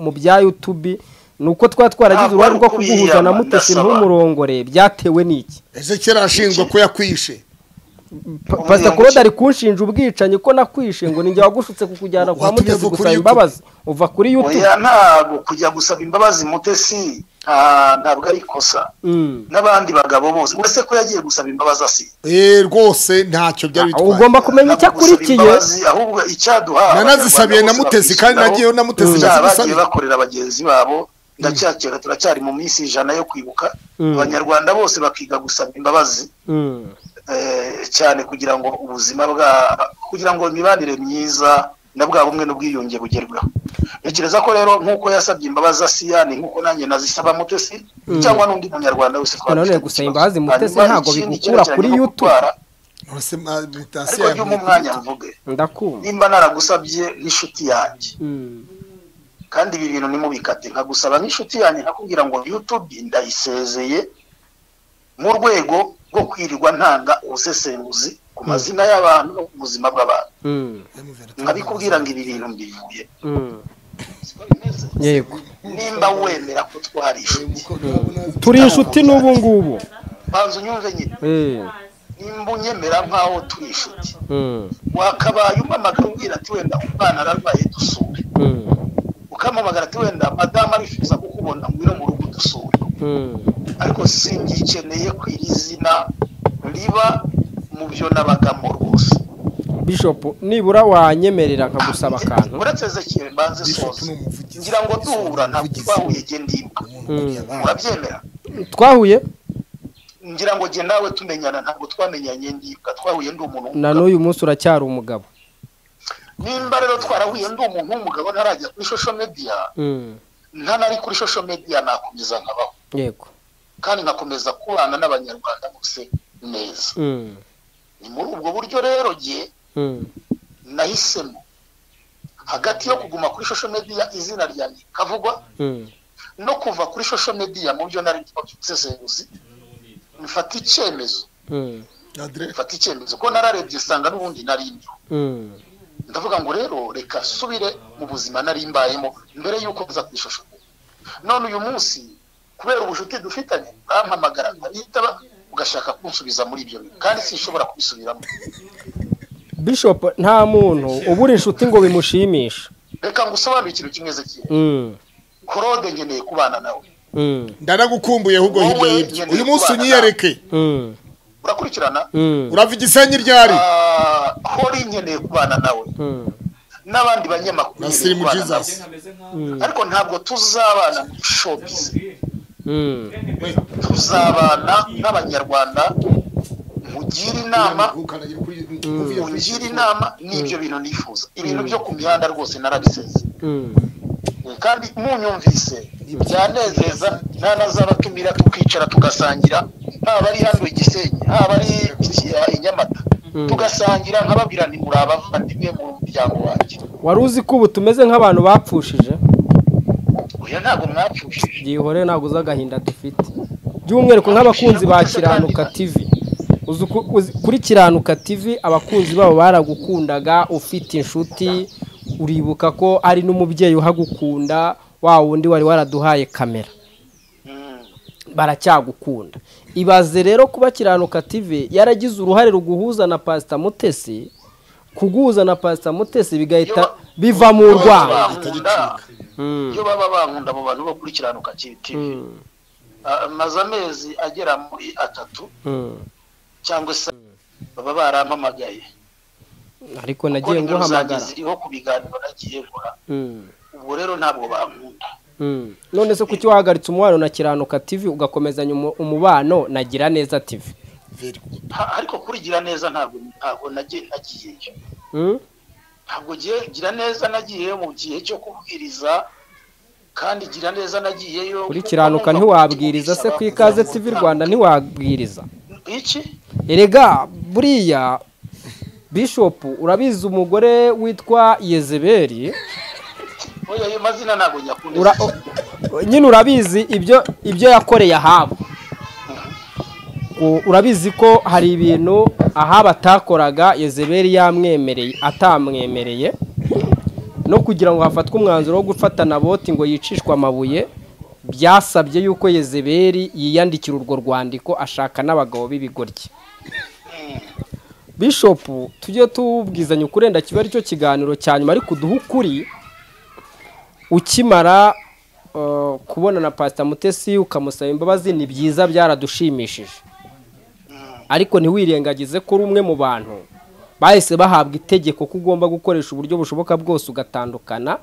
mu bya YouTube nuko twaragize uruhare rwo kuguhuza na Mutesi n'umurongore byatewe n'iki? Ese kera ashinjwa ko yakwishe. Pastor Claude ari kunshinja ubwicanye ko nakwishe ngo ninjye wagushutse kukujyana kwa Mutesi gusaba imbabazi uva kuri YouTube. Oya ntago kujya gusaba imbabazi Mutesi ntabwo ari kosa. N'abandi bagabo bose wese ko yagiye gusaba imbabazi asi. Rwose ntacyo byari bitwaye. Ugomba kumenya icyo akurikiye. Ahubwo icyaduha nanazisabiye na Mutesi kandi nagiyeyo na Mutesi bagiye bakorera abagenzi babo ndacyakera turacyari mu minsi 100 yo kwibuka abanyarwanda bose bakiga gusaba imbabazi cyane kugira ngo ubuzima kugira ngo imibanire myiza na bwa bumwe n'ubwiyunge bugerweho. Ntekereza ko rero nk'uko yasabye imbabazi Asiyani nk'uko nanjye nazisaba Mutesi cyangwa n'undi munyarwanda wese none gusaba imbabazi Mutesi ntago bigukura kuri YouTube. Ariko jya mu mwanya mvuge nimba naragusabye nk'inshuti yanjye kandi ibi bintu nimubikate nkagusaba nk'inshuti yanjye nkakubwira ngo YouTube ndayisezeye mu rwego rwo kwirirwa ntanga ubusesenguzi ku mazina y'abantu no ku buzima bw'abantu nkabikubwira ngo ibi bintu mbivuye yego nimba wemera ko twari inshuti turi inshuti n'ubu ngubu banza unyumve nyine nimba unyemera nk'aho turi inshuti wakabaye umpamagara umbwira ati wenda umwana ararwaye dusure ukampamagara ati wenda madamu arifuza kukubona ngwino mu rugo dusure ariko singikeneye ku iri zina riba mu byo nabagamo rwose. Bishop nibura wanyemerera nkagusaba akantu uretse Ezekiel mbanze soza ngira ngo duhura ntabwo twahuye je ndibuka urabyemera twahuye ngira ngo je nawe tumenyana ntabwo twamenyanye ndibuka twahuye ndi umuntu na n'uyu munsi uracyari umugabo nimba rero twarahuye ndi umuntu w'umugabo ntarajya kuri social media ntanari kuri social media nakomeza nkabaho yego kandi nkakomeza kubana n'abanyarwanda bose neza ni muri ubwo buryo rero je nahisemo hagati yo kuguma kuri social media izina ryanjye kavugwa no kuva kuri social media mu byo nari twasesenguzi mfata icyemezo ko nararebye sanga n'ubundi nari ndiho ndavuga ngo rero reka subire mu buzima nari mbayemo mbere yuko nza kuri social media. None uyu munsi kubera ubushuti dufitanye bampamagara nkabitaba ugashaka kunsubiza muri ibyo kandi sinshobora kubisubiramo. Bishop nta muntu ubura inshuti ngo bimushimisha. Reka ngusobanure ikintu kimwe Ezekiel. Claude ngeneye kubana nawe. Ndanagukumbuye ahubwo hirya uyu munsi unyiyereke. Urakurikirana? Urava Igisenyi ryari? Hori ngeneye kubana nawe. N'abandi banyamakuru Nasiri mu Jesus. Ariko ntabwo tuzabana muri showbiz. Tuzabana n'abanyarwanda mugira inama n'ibyo bintu nifuza. Ibintu byo ku mihanda rwose narabiseze. Kandi munyumvise byanezeza nanazabatumira tukicara tugasangira haba ari hano Igisenyi haba ari Inyamata tugasangira nkababwira ni muri abavandimwe mu muryango wanjye. Wari uzi ko ubu tumeze nk'abantu bapfushije? Oya ntabwo mwapfushije. Gihore ntabwo uzagahinda dufite. By'umwihariko nk'abakunzi ba Kiranuka TV. Kuri Kiranuka TV abakunzi babo baragukundaga ufite inshuti uribuka ko ari n'umubyeyi uhagukunda wa wundi wari waraduhaye kamera. Baracyagukunda. Ibaze rero kuba Kiranuka TV yaragize uruhare ruguhuza na Pastor Mutesi kuguhuza na Pastor Mutesi bigahita biva mu Rwanda. Iyo baba bankunda abo bantu bo kuri Kiranuka TV maze amezi agera muri 3 cyangwa se baba barampamagaye ariko nagiye nguhamagara ziriho ku biganiro nagiye nkora ubwo rero ntabwo bankunda. None se kuki wahagaritse umubano na Kiranuka TV ugakomezanya umubano na Gira Neza TV? Ariko kuri Gira Neza ntabwo nagiyeyo. Ntabwo Gira Neza nagiyeyo mu gihe cyo kubwiriza kandi Gira Neza nagiyeyo kuri Kiranuka ntiwabwiriza se ku Ikaze TV Rwanda ntiwabwiriza iki? Erega buriya Bishop urabizi umugore witwa Yezebeli. Oya ayo mazina ntabwo nyakunda. Nyine urabizi ibyo yakoreye Ahabu. Urabizi ko hari ibintu Ahabu atakoraga Yezebeli yamwemereye atamwemereye no kugira ngo hafatwe umwanzuro wo gufata Naboti ngo yicishwe amabuye byasabye yuko Yezebeli yiyandikira urwo rwandiko ashaka n'abagabo b'ibigoryi. Bishop tujye tubwizanya ukurenda kiba ari cyo kiganiro cyanyuma ari kuduha ukuri ukimara kubona na Pastor Mutesi ukamusaba imbabazi ni byiza byaradushimishije ariko ntiwirengagize ko rumwe mu bantu bahise bahabwa itegeko ko ugomba gukoresha uburyo bushoboka bwose ugatandukana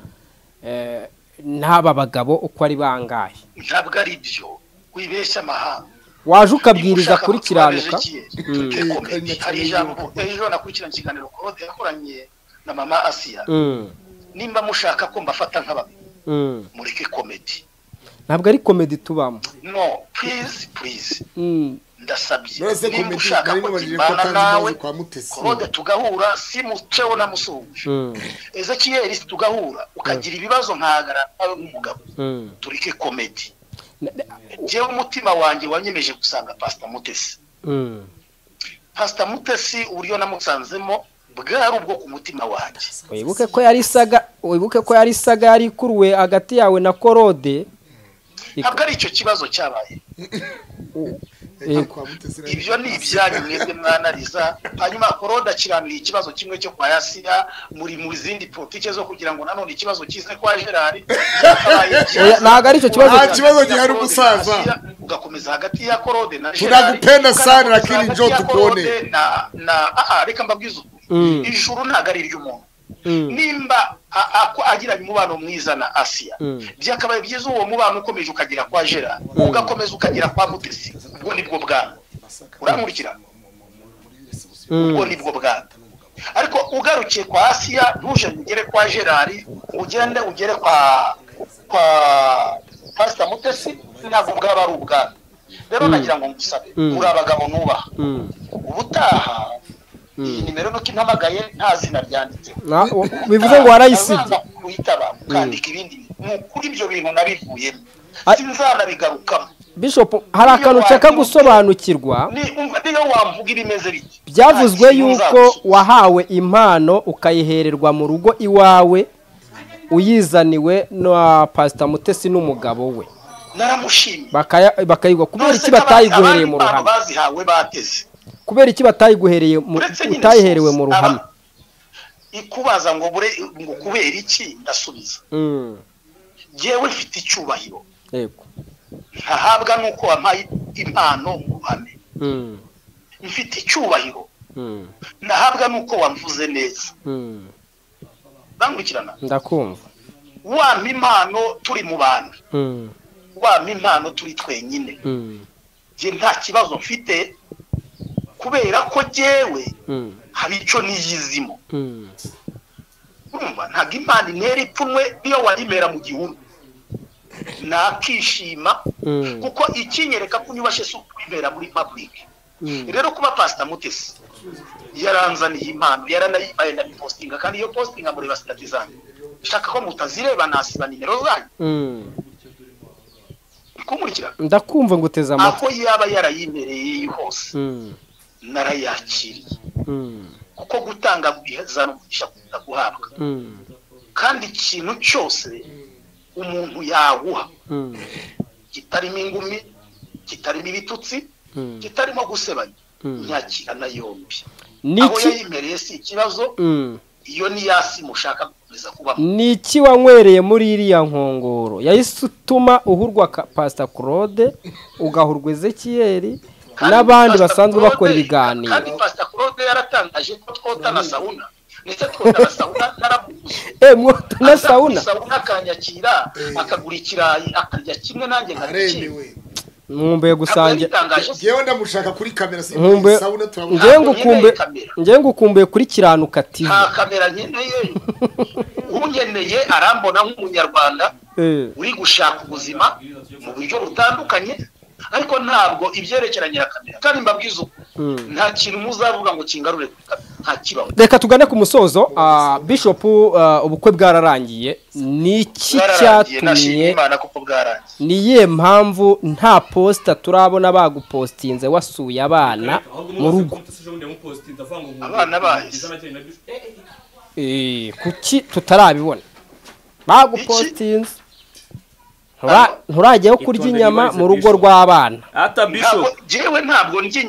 n'aba bagabo uko ari bangahe ntabwo ari byo wibeshya amahanga waje ukabwiriza kuri kiranuka hari ijambo ejo nakurikirana ikiganiro Claude yakoranye na mama Asia nimba mushaka ko mbafata nk'ababi mureke comedy ntabwo ari comedy tubamo no please ndasabye Nose nimba comedy ushaka nari ko mubajije ko tubana nawe kwa Mutesi Claude tugahura si muceho na musuje Ezekiel tugahura ukagira ibibazo nkagara nawe nk'umugabo tureke comedy jewe umutima wanjye wanyemeje gusanga Pastor Mutesi Pastor Mutesi uburyo namusanzemo bwari ubwo ku mutima wanjye wibuke ko yari saga yari kuruwe hagati yawe na Claude ntabwo ari icyo kibazo cyabaye ibyo ni ibyanyu mwebwe mwanariza hanyuma Claude akiranira ikibazo kimwe cyo kwa Asia muri mu zindi politike zo kugira ngo nanone ikibazo kize kwa Gerard ntabwo ari icyo kibazo gihari umusaza ugakomeza hagati ya Claude na Gerard tunagupenda sana lakini njoo tukuone reka mbabwize ijuru ntabwo ari iry'umuntu nimba agiranye umubano mwiza na Asia byakabaye byiza uwo mubano ukomeje ukagira kwa Gerard ugakomeza ukagira kwa Mutesi ubwo nibwo bwana urankurikira ubwo nibwo bwana ariko ugarukiye kwa Asia ntuje ugere kwa Gerard ugere kwa Pastor Mutesi ntabwo bwaba ari ubwana rero nagira ngo ngusabe muri abagabo nubaha ubutaha iyi nimero nuko intamagaye nta zina ryanditse bivuze ngo warayisibye kuitaba kandika ibindi kuri ibyo bintu nabivuyemo sinzanabigarukamo Bishop hari akantu nshaka gusobanukirwa niyo wamvuga ibimeze bike byavuzwe yuko wahawe impano ukayihererwa mu rugo iwawe uyizaniwe na Pastor Mutesi n'umugabo we naramushimye bakayigwa kubera iki batayiguhereye mu ruhame bazihawe bateze kubera iki batayiguhereye utayiherewe mu ruhame ikubaza ngo kubera iki ndasubiza jewe mfite icyubahiro yego ntahabwa nuko wampaye impano mu ruhame mfite icyubahiro ntahabwa nuko wamvuze neza bangukirana ndakumva wampa impano turi mu bantu wampa impano turi twenyine je nta kibazo mfite kubera ko jewe hari icyo niyizimo urumva ntabwo impano intera ipfunwe niyo wayimera mu gihuru nakishima kuko ikinyereka ko unyubashe si ukwibera muri public rero kuba Pastor Mutesi yaranzaniye impano yaranayibaye ndabipostinga kandi iyo postinga muri basitati zanjye shaka ko mutazireba nasiba nimero zanyu kumurikira ndakumva nguteza amatwi aho yaba yarayimereye hose narayakiriye kuko gutanga bwihazana umugisha guhabwa kandi ikintu cyose umuntu yaguha kitarimo ingumi kitarimo ibitutsi kitarimo gusebanya nyakira na yombi aho yayimereye si ikibazo iyo ni yasi mushaka gukomeza kubamo niki wanywereye muri iriya nkongoro yahise utuma uhurwa Pastor Claude ugahurwa Ezekiel n'abandi basanzwe bakora ibiganiro kandi Pastor Claude yaratangaje ko twotana sauna ndetse twotana sauna narabuze mwota na sauna akanyakira akagura ikirayi akarya kimwe nanjye nkaremewe mwumbuye gusangira yewe ndamushaka kuri kamera sauna ngiye ngukumbuye kuri kiranuka TV nta kamera nkeneye unyeneye arambona nk'umunyarwanda uri gushaka ubuzima mu buryo butandukanye ariko ntabwo ibyerekeranye na kamera kandi mbabwiza nta kintu muzavuga ngo kingarure nta kibaho reka tugane ku musozo Bishop ubukwe bwararangiye niki cyatumye niye mpamvu nta posta turabona bagupostinze wasuye abana mu rugo abana bahise kuki tutarabibona bagupostinze nturajyaho kurya inyama mu rugo rw'abana ata bishop jewe ntabwo ndya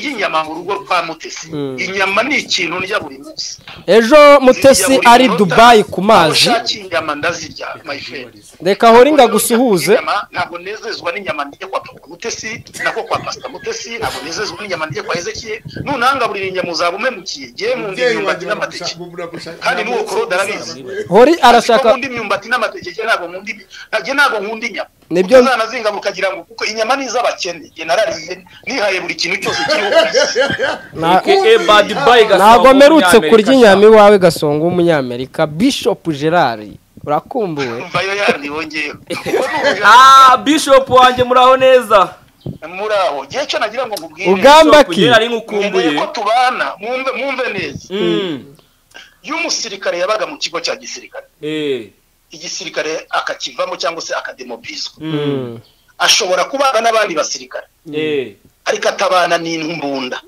inyama mu rugo rwa Mutesi inyama ni ikintu ndya buri munsi ejo Mutesi ari Dubai ku mazi inyama ndazirya my friend reka hori ngagusuhuze ntabwo nezezwa n'inyama ndya kwa Mutesi nako kwa Pastor Mutesi ntabwo nezezwa n'inyama ndya kwa Ezekiel nunanga buri inyama uzabumemukiye je mu myumbati n'amateke kandi n'uwo Claude arabizi hori arashaka undi myumbati n'amateke ntabwo nkunda inyama nibyo zanazinga mukagira ngo kuko inyama ni iz'abakene je narariye nihaye buri kintu cyose kiriho ntabwo merutse kurya inyama iwawe Gasongo w'umunyamerika Bishop Gerard urakumbuwe mvayo yandi wongeye Bishop wanjye muraho neza muraho gihe cyo nagira ngo nkubwire ugamba ki ari ngukumbuye ko tubana mwumve neza y'umusirikare yabaga mu kigo cya gisirikare igisirikare akakivamo cyangwa se akademobilizwa ashobora kubana n'abandi basirikare ariko atabana n'imbunda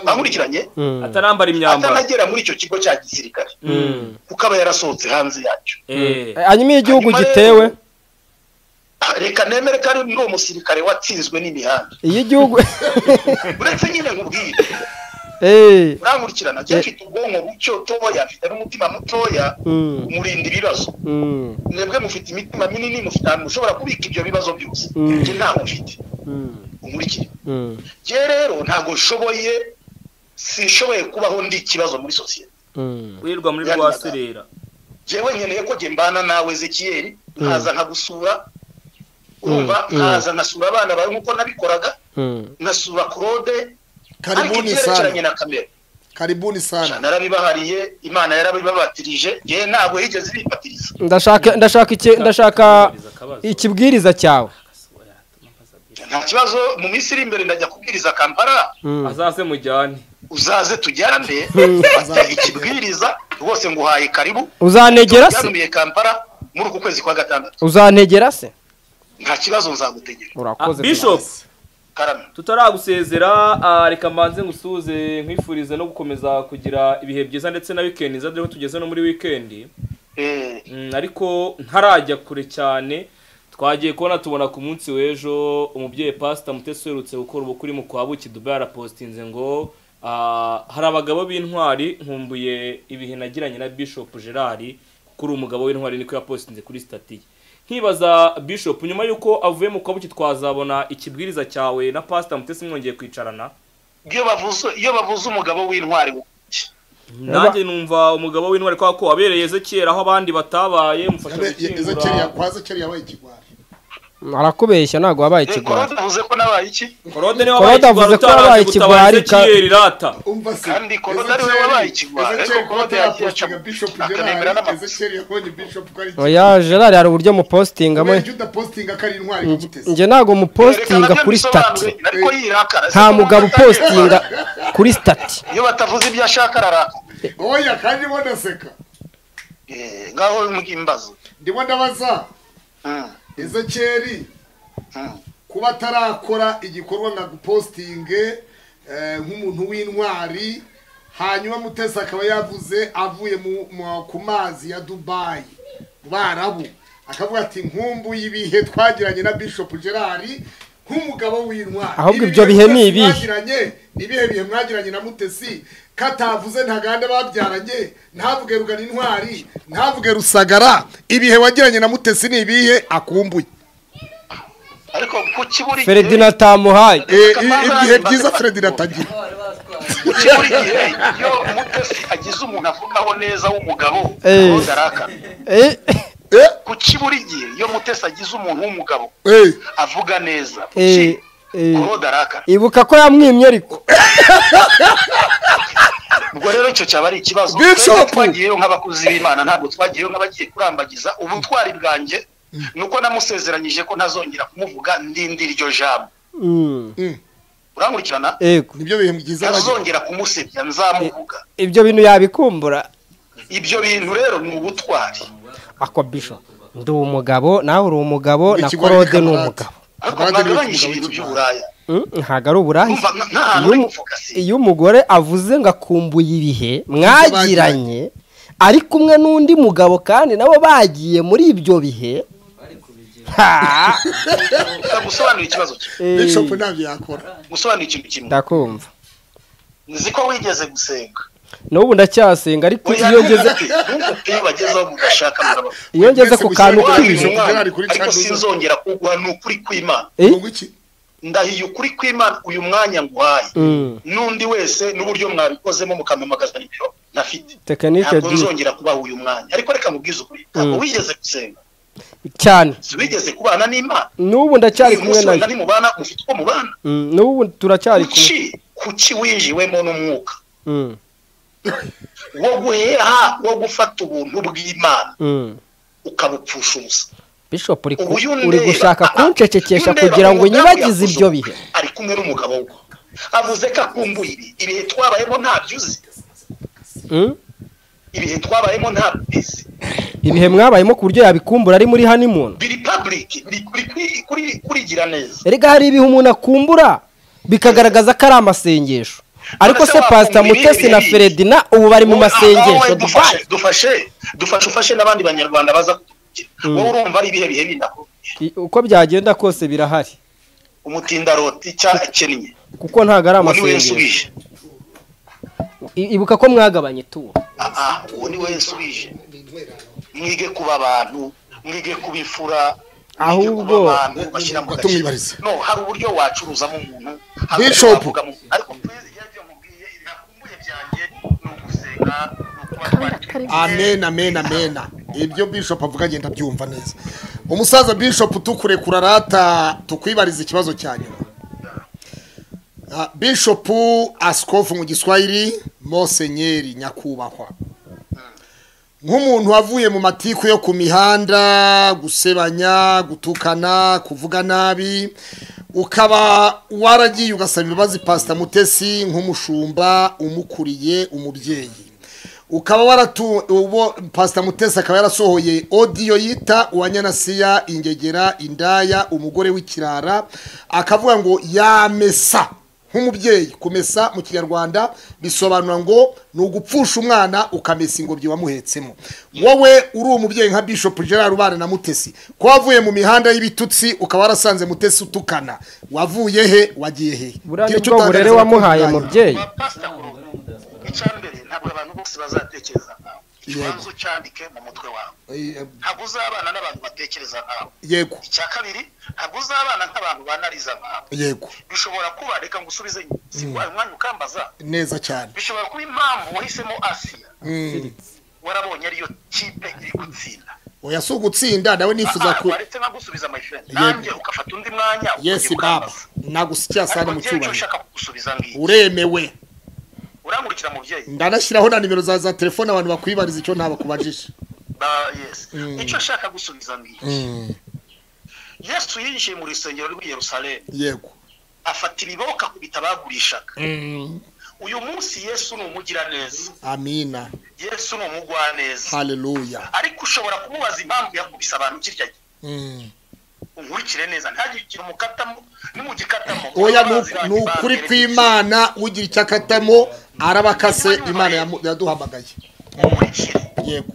akurikiranye atarambara imyambaro atanagera muri icyo kigo cya gisirikare kuko aba yarasohotse hanze yacyo hanyuma igihugu gitewe reka nemere ko ari uwo musirikare watsinzwe n'imihanda iyo igihugu uretse nyine nkubwire urankurikirana cyo mfite ubwonko bucyo toya afite n'umutima mutoya umurinda ibibazo mwebwe mufite imitima minini mufite mushobora kubika ibyo bibazo byose njye ntabwo mfite umurikire je rero ntabwo sishoboye kubaho ndi ikibazo muri sosiyete wirirwa muri rwaserera jewe nkeneye ko je mbana nawe Ezekiel nkaza nkagusura urumva nkaza nkasura abana bawe nkuko nabikoraga nkasura Claude karibuni sana karibuni sana narabibahariye Imana yarabibabatirije je ntabwo yigeze bipatiriza ndashaka ikibwiriza cyawe nta kibazo mu minsi iri imbere ndajya kubwiriza Kampala azaze mujyane uzaze tujyane ikibwiriza rwose nguhaye karibu uzanegera se yanumiye Kampala muri uku kwezi kwa gatandatu uzanegera se nta kibazo nzagutegera urakoze Bishop tutaragusezera reka mbanze ngusuze nkwifurize no gukomeza kugira ibihe byiza ndetse na weekend nza dore tugeze no muri weekend ariko ntarajya kure cyane twagiye kubona tubona ku munsi w'ejo umubyeyi Pastor Mutesi werutse gukora ubukuri mu kwabuki Dubai arapostinze ngo hari abagabo b'intwari nkumbuye ibihe nagiranye na Bishop Gerard kuri umugabo w'intwari niko yapostinze kuri stati nkibaza Bishop nyuma yuko avuye mu kwabuki twazabona ikibwiriza cyawe na Pastor Mutesi mwongeye kwicarana iyo bavuze umugabo w'intwari nanjye numva umugabo w'intwari ko abereye Ezekiel aho abandi batabaye mufasha gukingura Ezekiel yabaye ikigwari arakubeshya ntago wabaye ikigwari Claude ko nabaye iki Claude ne wabaye ikigwari kandi Claude ari we wabaye ikigwari ariko Claude yaciye Bishop Gerard Ezekiel yabonye Bishop kari oya Gerard hari uburyo mu postinga mwe njye udapostinga kari intwari Mutesi nje nago mu postinga kuri stati nta mugabo postinga kuri stati iyo batavuze ibyo ashaka araraka oya kandi bona seka ngaho mugimbazo ndimo ndabaza Ezekiel kuba atarakora igikorwa nka gupostinge nk'umuntu w'intwari hanyuma Mutesi akaba yavuze avuye ku mazi ya Dubai barabu akavuga ati nkumbuye ibihe twagiranye na Bishop Gerard nk'umugabo w'intwari ahubwo ibyo bihe ni ibihe bihe mwagiranye na Mutesi katavuze ntagande babyaranye ntavuge rugana intwari ntavuge Rusagara ibihe wagiranye na Mutesi ni ibihe akumbuye ariko kukiburi Ferdinand tamuhaye ibihe byiza Ferdinand tagira kukiburi gihe yo Mutesi agize umuntu avugaho neza w'umugabo daraka kukiburi gihe yo Mutesi agize umuntu w'umugabo avuga neza daraka ibuka ko yamwimye ariko ubwo rero icyo cyaba ari ikibazo twagiyeyo nk'abakuzi b'Imana ntabwo twagiyeyo nk'abagiye kurambagiza ubutwari bwanjye nuko namusezeranyije ko ntazongera kumuvuga ndindira iryo jambo urankurikirana nibyo bihe byiza ntazongera kumusebya nzamuvuga ibyo bintu yabikumbura ibyo bintu rero ni ubutwari ako Bishop ndi umugabo nawe uri umugabo na Claude ni umugabo ntago ari uburayi iyo umugore avuze ngo akumbuye ibihe mwagiranye ari kumwe n'undi mugabo kandi nabo bagiye muri ibyo bihe gusobanura ikibazo Bishop ntabyo yakora gusobanura ikintu kimwe ndakumva nzi ko wigeze gusenga n'ubu ndacyasenga ariko iyo ngeze bagezeho mugashaka muraba iyo ngeze ku kantu k'ibintu ariko sinzongera kuguha n'ukuri kw'Imana ndahiye ukuri kw'Imana uyu mwanya nguhaye n'undi wese n'uburyo mwabikozemo mukamamagaza ibyo nafite tekinike ntabwo nzongera kubaha uyu mwanya ariko reka mubwize ukuri ntabwo wigeze gusenga cyane wigeze kubana n'Imana n'ubu ndacyari kumwe nayo nari mubana mufite uko mubana n'ubu turacyari kumwe kuki winjiwemo n'umwuka wo guheha wo gufata ubuntu bw'Imana ukabupfusha ubusa Bishop uri gushaka kuncecekesha kugira ngo nyibagize ibyo bihe ari kumwe n'umugabo we avuze ko akumbuye ibihe twabayemo ntabyo uzi ibihe twabayemo ntabyo uzi ibihe mwabayemo ku buryo yabikumbura ari muri honeymoon biri public kurigira neza erega hari ibihe umuntu akumbura bikagaragaza ko ari amasengesho ariko se Pastor Mutesi na Ferdinand ubu bari mu masengesho dufashe n'abandi banyarwanda baza wowe urumva ari ibihe bihe bindako uko byagenda kose birahari umutindaroti cyakennye kuko ntago ari amasengesho ibuka ko mwagabanye tuwo uwo ni we nsubije mwige kuba abantu mwige kubifura ahubwo bashyira mu tumwibarize no hari uburyo wacuruzamo umuntu Bishop ariko yaje mubwiye nakumbuye byanjye no gusenga amen ibyo Bishop avuga agenda byumva neza umusaza Bishop tukurekura rata tukwibariza ikibazo cyanyu Bishop Askofu mu Giswahili Monsenyeri nyakubahwa nk'umuntu wavuye mu matiku yo ku mihanda gusebanya gutukana kuvuga nabi ukaba waragiye ugasaba ibibazo Pastor Mutesi nk'umushumba umukuriye umubyeyi ukaba Pastor Mutesi akaba yarasohoye audio yita uwanyanasiya ingegera indaya umugore w'ikirara akavuga ngo yamesa nk'umubyeyi kumesa mu Kinyarwanda bisobanura ngo ni ugupfusha umwana ukamesa ingobyi wamuhetsemo wowe uri umubyeyi nka Bishop Gerard Rubana na Mutesi ko wavuye mu mihanda y'ibitutsi ukaba warasanze Mutesi utukana wavuye he wagiye he buryo burere wamuhaye mubyeyi icyambere ntabwo abantu bose bazatekereza nkawe ikibanzo cyandike mu mutwe wawe ntabwo uzabana n'abantu batekereza nkawe yego icya kabiri ntabwo uzabana nk'abantu banariza nkawe yego bishobora kuba reka ngusubize singwaye umwanya ukambaza neza cyane bishobora kuba impamvu wahisemo Asia warabonye ariyo kipe iri gutsinda oya si ugutsinda nawe nifuza ko waretse nagusubiza my friend nanjye ukafata undi mwanya yes baba nagusikiya sana mu cyubahiro ushaka kugusubiza ngiye uremewe uramurikira muvyeyi ndanashyiraho na nimero za telefone abantu bakwibariza icyo ntabakubajije yes icyo ashaka gusubiza ngiye Yesu yinjiye mu rusengero rw'i Yerusalemu yego afata ibiboka kubitabagurishaga uyu munsi Yesu ni umugira neza amina Yesu ni umugwa neza haleluya ariko ushobora kumubaza impamvu yakubise abantu kirya unkurikire neza ntagikira umukatamo nimugikatamo oya nukuri kw'Imana ugira icyakatamo arabakase Imana yaduhamagaye unkurikire yego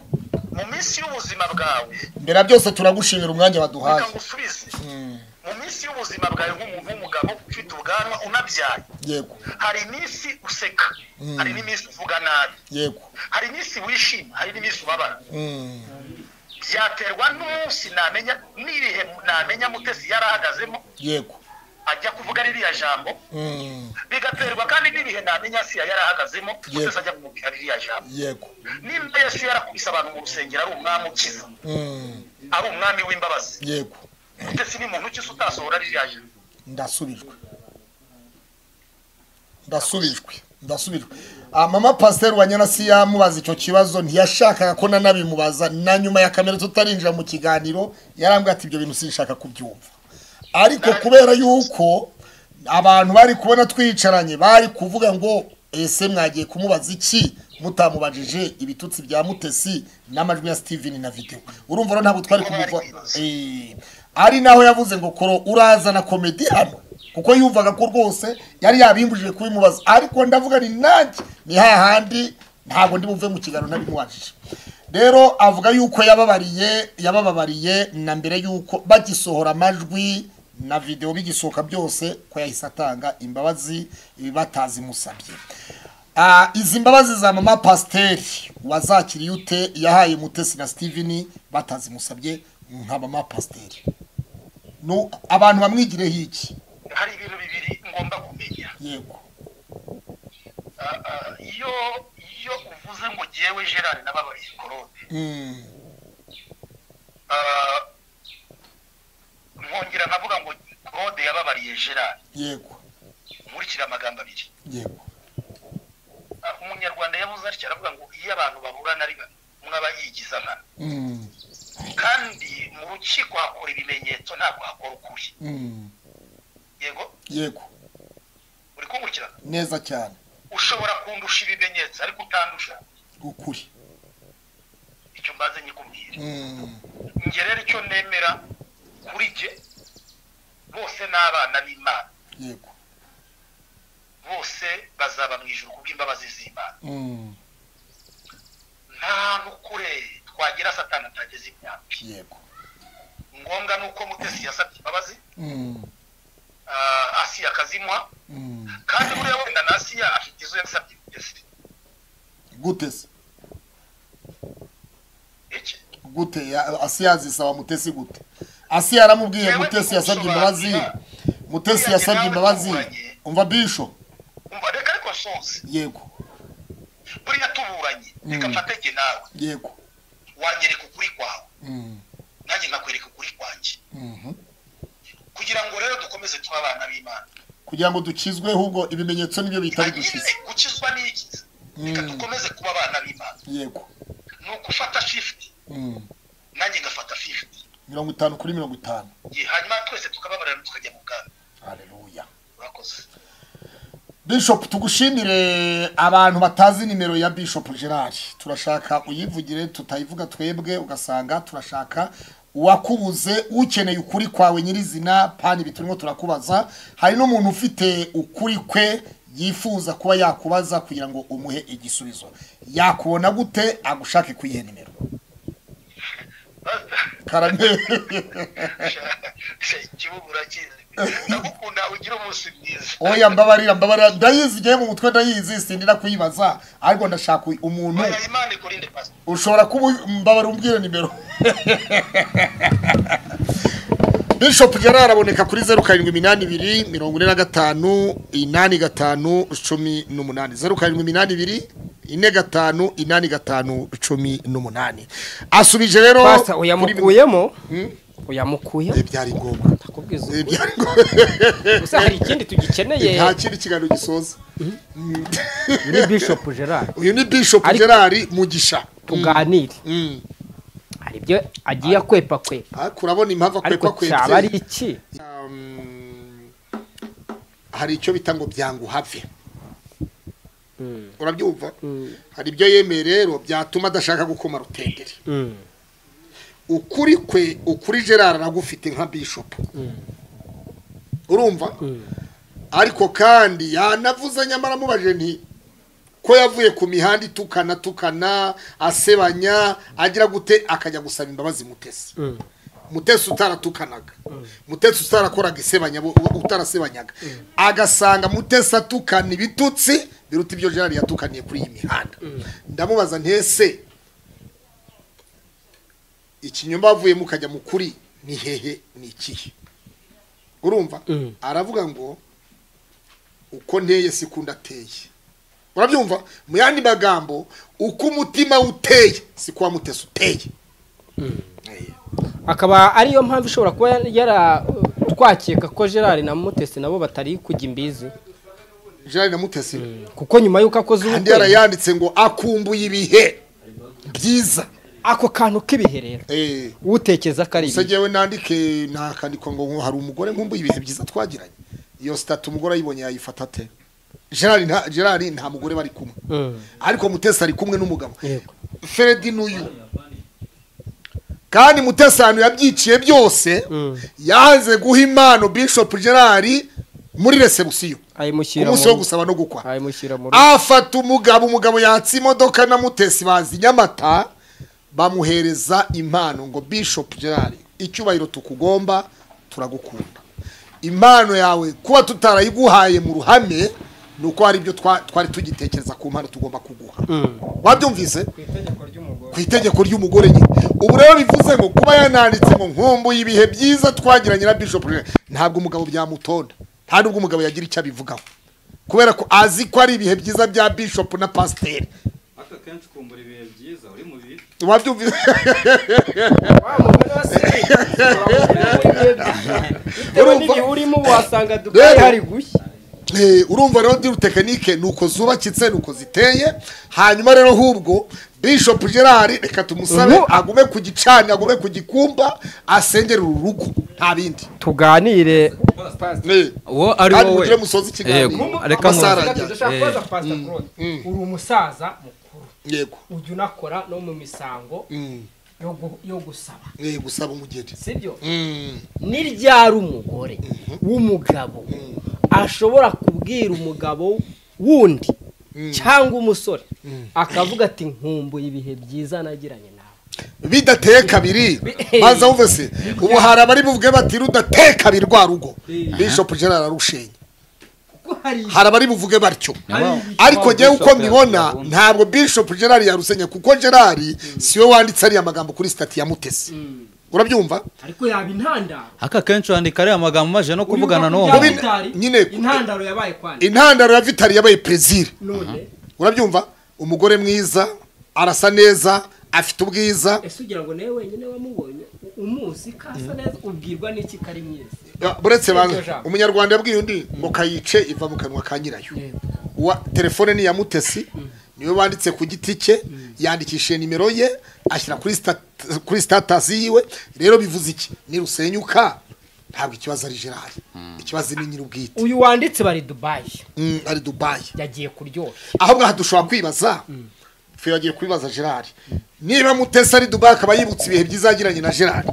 mu minsi y'ubuzima bwawe mbere byose turagushimira umwanya waduhaye mu minsi y'ubuzima bwawe nk'umuntu w'umugabo ufite ubwanwa unabyaye yego hari iminsi useka hari n'iminsi uvuga nabi yego hari iminsi wishima hari n'iminsi ubabara byaterwa n'umunsi namenya Mutesi yarahagazemo yego ajya kuvuga ririya jambo bigaterwa kandi n'ibihe namenya Asiya yarahagazemo Mutesi ajya kumubwira ririya jambo yego nimba Yesu yarakubise abantu mu rusengero ari umwami ukiza ari umwami w'imbabazi yego Mutesi ni muntu ukiza utasohora ririya jambo ndasubijwe mama Pastor Wanyanasiya mubaza icyo kibazo ntiyashakaga ko nanabimubaza na nyuma ya kamera tutarinjira mu kiganiro yarambwiye ati ibyo bintu sinshaka kubyumva ariko kubera yuko abantu bari kubona twicaranye bari kuvuga ngo ese mwagiye kumubaza iki mutamubajije ibitutsi bya Mutesi n'amajwi ya Steven na video urumva ntabwo twari kumuva ari naho yavuze ngo koro uraza na comedy hano kuko yumvaga ko rwose yari yabimbujije kubimubaza ariko ndavuga ni nanjye ni hahandi ntabwo ndi buve mu kiganiro ntabimubajije rero avuga yuko yabababariye na mbere yuko bagisohora amajwi na video bigisohoka byose ko yahise atanga imbabazi batazimusabye. Izi mbabazi za mama Pasiteri wazakiriye ute yahaye Mutesi na Steven batazimusabye nka mama Pasiteri? No abantu bamwigireho iki? Hari ibintu bibiri ngomba kumenya. Yego. Iyo uvuze ngo jewe Gerard nababariye Claude. Nkongera nkavuga ngo Claude yababariye Gerard. Yego. Nkurikira amagambo abiri. Yego. Umunyarwanda yavuze atya aravuga ngo iyo abantu baburana ari mwaba yigiza nkana. Kandi mu rukiko hakora ibimenyetso ntabwo hakora ukuri. Yego. Yego. Uri kumurikira neza cyane. Ushobora kundusha ibimenyetso ariko utandusha ukuri. Icyo mbaze nyikubwira. Nge rero icyo nemera kuri je bose n'abana b'Imana. Yego. Bose bazaba mu ijuru kubw'imbabazi z'Imana. Nta nukure twagira Satani atageze imyaka. Yego. Ngombwa nuko Mutesi yasabye imbabazi. Asiya akazimwa. Kandi buriya wenda na Asiya afite izo yasabye Mutesi. Gute se? Iki? Gute Asiya azisaba Mutesi gute? Asiya aramubwiye Mutesi yasabye imbabazi. Mutesi yasabye imbabazi. Umva Bishop. Umva reka ariko sonse. Yego. Buriya tuburanye bikafatege nawe. Yego. Wanyereka ukuri kwawe. Nanjye ngakwereka ukuri kwanjye. Kugira ngo rero dukomeze tuba abana b'Imana. Kugira ngo dukizwe ahubwo ibimenyetso nibyo bitari dushize. Gukizwa ni iki? Reka dukomeze kuba abana b'Imana. Yego. Nuko ufata 50. Nanjye ngafata 50. 50 kuri 50. Hanyuma twese tukababarana tukajya mu bwana. Haleluya. Urakoze. Bishop tugushimire abantu batazi nimero ya Bishop Gerard. Turashaka uyivugire tutayivuga twebwe ugasanga turashaka uwakubuze ukeneye ukuri kwawe nyirizina pani biturimo turakubaza. Hari no muntu ufite ukuri kwe yifuza kuba yakubaza kugira ngo umuhe igisubizo. Yakubona gute agushake kuyihe nimero? Karame. Kibubura kizi. Ndagukunda ugira umunsi mwiza. Oya mbabarira ndayizi giye mu mutwe ndayizi sindira kuyibaza ariko ndashaka umuntu. Oya Imana ikurinde pasi. Ushobora kuba mbabarira umbwire nimero. Bishop Gerard aboneka kuri 0782 45 85 18 0782 45 18. Asubije rero Pastor uyamukuyemo. Uyamukuyemo. Byari ngombwa. Takubwiza. Gusa hari ikindi tugikeneye. Nta kindi kiganiro gisoza. Ni Bishop Gerard. Uyu ni Bishop Gerard Mugisha. Tuganire. Hari ibyo agiye kwepa. Kurabona impamvu akwepa kwepye. Ariko ari iki? Hari icyo bita ngo byangu have. Urabyumva? Hari ibyo yemeye rero byatuma adashaka gukoma rutendere. Ukuri Gerard aragufite nka Bishop. Urumva? Ariko kandi yanavuze nyamara mubaje nti ko yavuye ku mihanda tukana asebanya agira gute akajya gusaba imbabazi Mutesi. Mutesi utaratukanaga. Mutesi utarakoraga isebanya utarasebanyaga. Agasanga Mutesi atukana ibitutsi biruta ibyo Gerard yatukaniye kuri iyi mihanda. Ndamubaza ntese ikinyoma avuye mukajya mukuri ni hehe ni ikihe? Urumva? Aravuga ngo uko nteye sikunda teye. Urabyumva? Mu yandi magambo uko umutima uteye siko Mutesi uteye. Akaba ariyo mpamvu ishobora kuba yara twakeka ko Gerard na Mutesi nabo batari kujya imbizi. Gerard na Mutesi kuko nyuma yuko akoze ubukwe yarayanditse ngo akumbuye ibihe byiza. Ako kantu k'ibihe rero utekeza kari ibi sejewe nandike nakandiko ngo hari umugore nkumbuye ibihe byiza twagiranye. Iyo stat umugore ayibonye yayifata te. Gerard nta mugore bari kumwe. Ariko Mutesi ari kumwe n'umugabo. Feredi n'uyu. Kandi Mutesi ahantu yabyiciye byose yaze guha impano Bishop Gerard muri resebusiyo ayimushyira umunsi wo gusaba no gukwa ayimushyira mu afata umugabo yatse imodoka na Mutesi bazi Nyamata bamuhereza impano ngo Bishop Gerard icyubahiro tukugomba turagukunda impano yawe kuba tutarayiguhaye mu ruhame nuko hari ibyo twari tugitekereza ku mpano tugomba kuguha wabyumvise ku itegeko ry'umugore nyine ubu rero bivuze ngo kuba yananditse ngo nkumbuye ibihe byiza twagiranye na Bishop ntabwo umugabo byamutonda nta nubwo umugabo yagira icyo abivugaho kubera ko azi ko ari ibihe byiza bya Bishop na Pasiteri aka kenshi kumbura ibihe byiza uri mu bihe wabyumvise urimo wasanga Dubai hari gushya urumva rero diru tekinike nuko zubakitse nuko ziteye hanyuma rero hubwo Bishop Gerard reka tumusabe agume ku gicani agume ku gikumba asengera urugo nta bindi tuganire uwo ari wowe mugire musozi ikiganiro reka uri umusaza mukuru yego ujya unakora no mu misango yo gusaba gusaba umugeni sibyo ni ryari umugore w'umugabo ashobora kubwira umugabo wundi cyangwa umusore akavuga ati nkumbuye ibihe byiza nagiranye nawe bidateye kabiri maze uvuze se ubu hari abari buvuge bati rudateye kabiri rwa rugo Bishop Gerard arushenye hari abari buvuge batyo ariko ngewe uko mbibona ntabwo Bishop Gerard yarusenye kuko Gerard siwe wanditse ariya magambo kuri stati ya Mutesi urabyumva ariko yaba intandaro aka kenshi wandika ariya magambo maje no kuvugana n'uwo nyine intandaro yabaye kwandi intandaro ya Vitali yabaye Prezire none urabyumva umugore mwiza arasa neza afite ubwiza ese ugira ngo newe wenyine wamubonye umunsi kasa neza ubwirwa n'iki kari mwiza buretse banze umunyarwanda yabwiye undi ngo kayice iva mu kanwa ka nyirayo telefone ni ya Mutesi niwe banditse ku giti cye yandikishije nimero ye ashyira kuri status yiwe rero bivuze iki ni rusenyuka ntabwo ikibazo ari Gerard ikibazo ni nyir'ubwite uyu wanditse bari Dubai ari Dubai yagiye kuryoha ahubwo dushobora kwibaza yagiye kubibaza Gerard niba Mutesi ari Dubai akaba yibutse ibihe byizagiranye na Gerard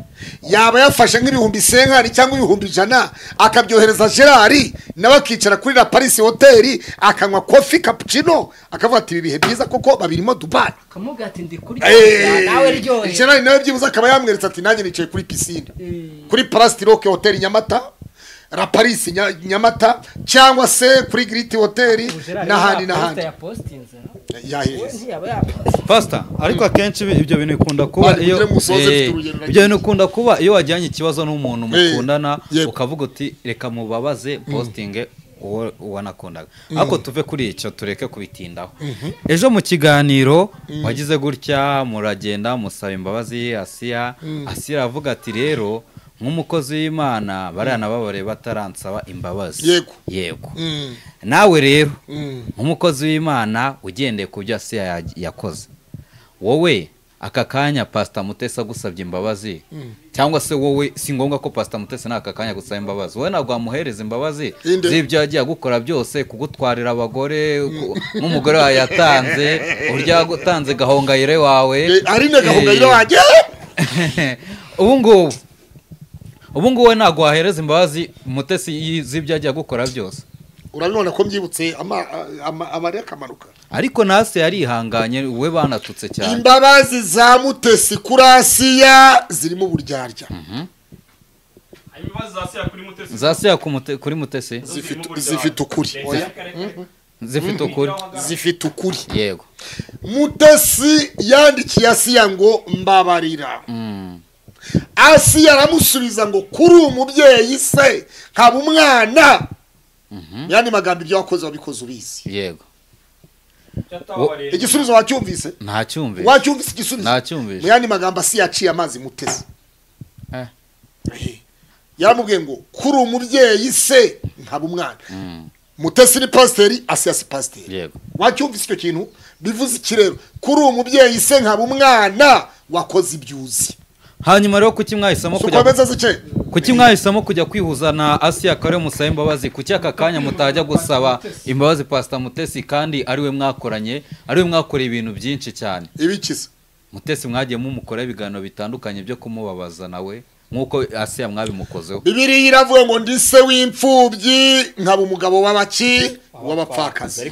yaba yafashe nk'ibihumbi 50 cyangwa ibihumbi 100 akabyohereza Gerard nawe akicara kuri La Paris Hotel akanywa coffee cappuccino akavuga ati ibi bihe byiza koko babirimo Dubai kamuga ati ndi kuri nawe ryohe Gerard nawe byibuza akaba yamweretse ati nanjye nicaye kuri piscine kuri Palace Rock Hotel Nyamata La Paris Nyamata cyangwa se kuri Great Hotel n'ahandi Pastor ariko akenshi ibyo bintu bikunda kuba iyo wajyanye ikibazo n'umuntu mukundana ukavuga uti reka mubabaze posting uwo wanakundaga ariko tuve kuri icyo tureke kubitindaho ejo mu kiganiro wagize gutya muragenda musaba imbabazi Asiya aravuga ati rero nk'umukozi w'Imana barana babare bataransaba imbabazi yego nawe rero nk'umukozi w'Imana ugendeye ku byo Asiya yakoze wowe aka kanya Pastor Mutesi agusabye imbabazi cyangwa se wowe si ngombwa ko Pastor Mutesi n'aka kanya gusaba imbabazi wowe ntabwo wamuhereza imbabazi z'ibyo yagiye gukora byose kugutwarira abagore n'umugore wawe yatanze urya gutanze gahongayire wawe ari na gahongayire waje ubu ngubu ntabwo wahereza imbabazi Mutesi z'ibyo yagiye gukora byose urabibona ko mbyibutse amareka kamanuka ariko nase yarihanganye we banatutse cyane imbabazi za Mutesi kuri Asiya zirimo uburyarya imbabazi za Asiya kuri Mutesi za Asiya kuri Mutesi zifite ukuri zifite ukuri yego Mutesi yandikiye Asiya ngo mbabarira Asiya aramusubiza ngo kuri umubyeyi se nkaba umwana yani magambo ibyo wakoze wabikoze ubizi yego igisubizo wacyumvise ntacyumvise wacyumvise igisubizo ntacyumvise yani magambo Asiya yaciye amazi Mutesi yaramubwiye ngo kuri umubyeyi se nkaba umwana Mutesi ni pasiteri Asiya si pasiteri yego wacyumvise icyo kintu bivuze iki rero kuri umubyeyi se nkaba umwana wakoze ibyuzi hanyuma rero kuki mwahisemo kujya kwihuza na Asiya kare musaba imbabazi kuki aka kanya mutajya gusaba imbabazi Pastor Mutesi kandi ari we mwakoranye ari we mwakoreye ibintu byinshi cyane ibikiza Mutesi mwagiye mumukora ibiganiro bitandukanye byo kumubabaza nawe nk'uko Asiya mwabimukozeho. Bibiliya iravuga ngo ndi se w'imfubyi nkaba umugabo w'abaki w'abapfakazi.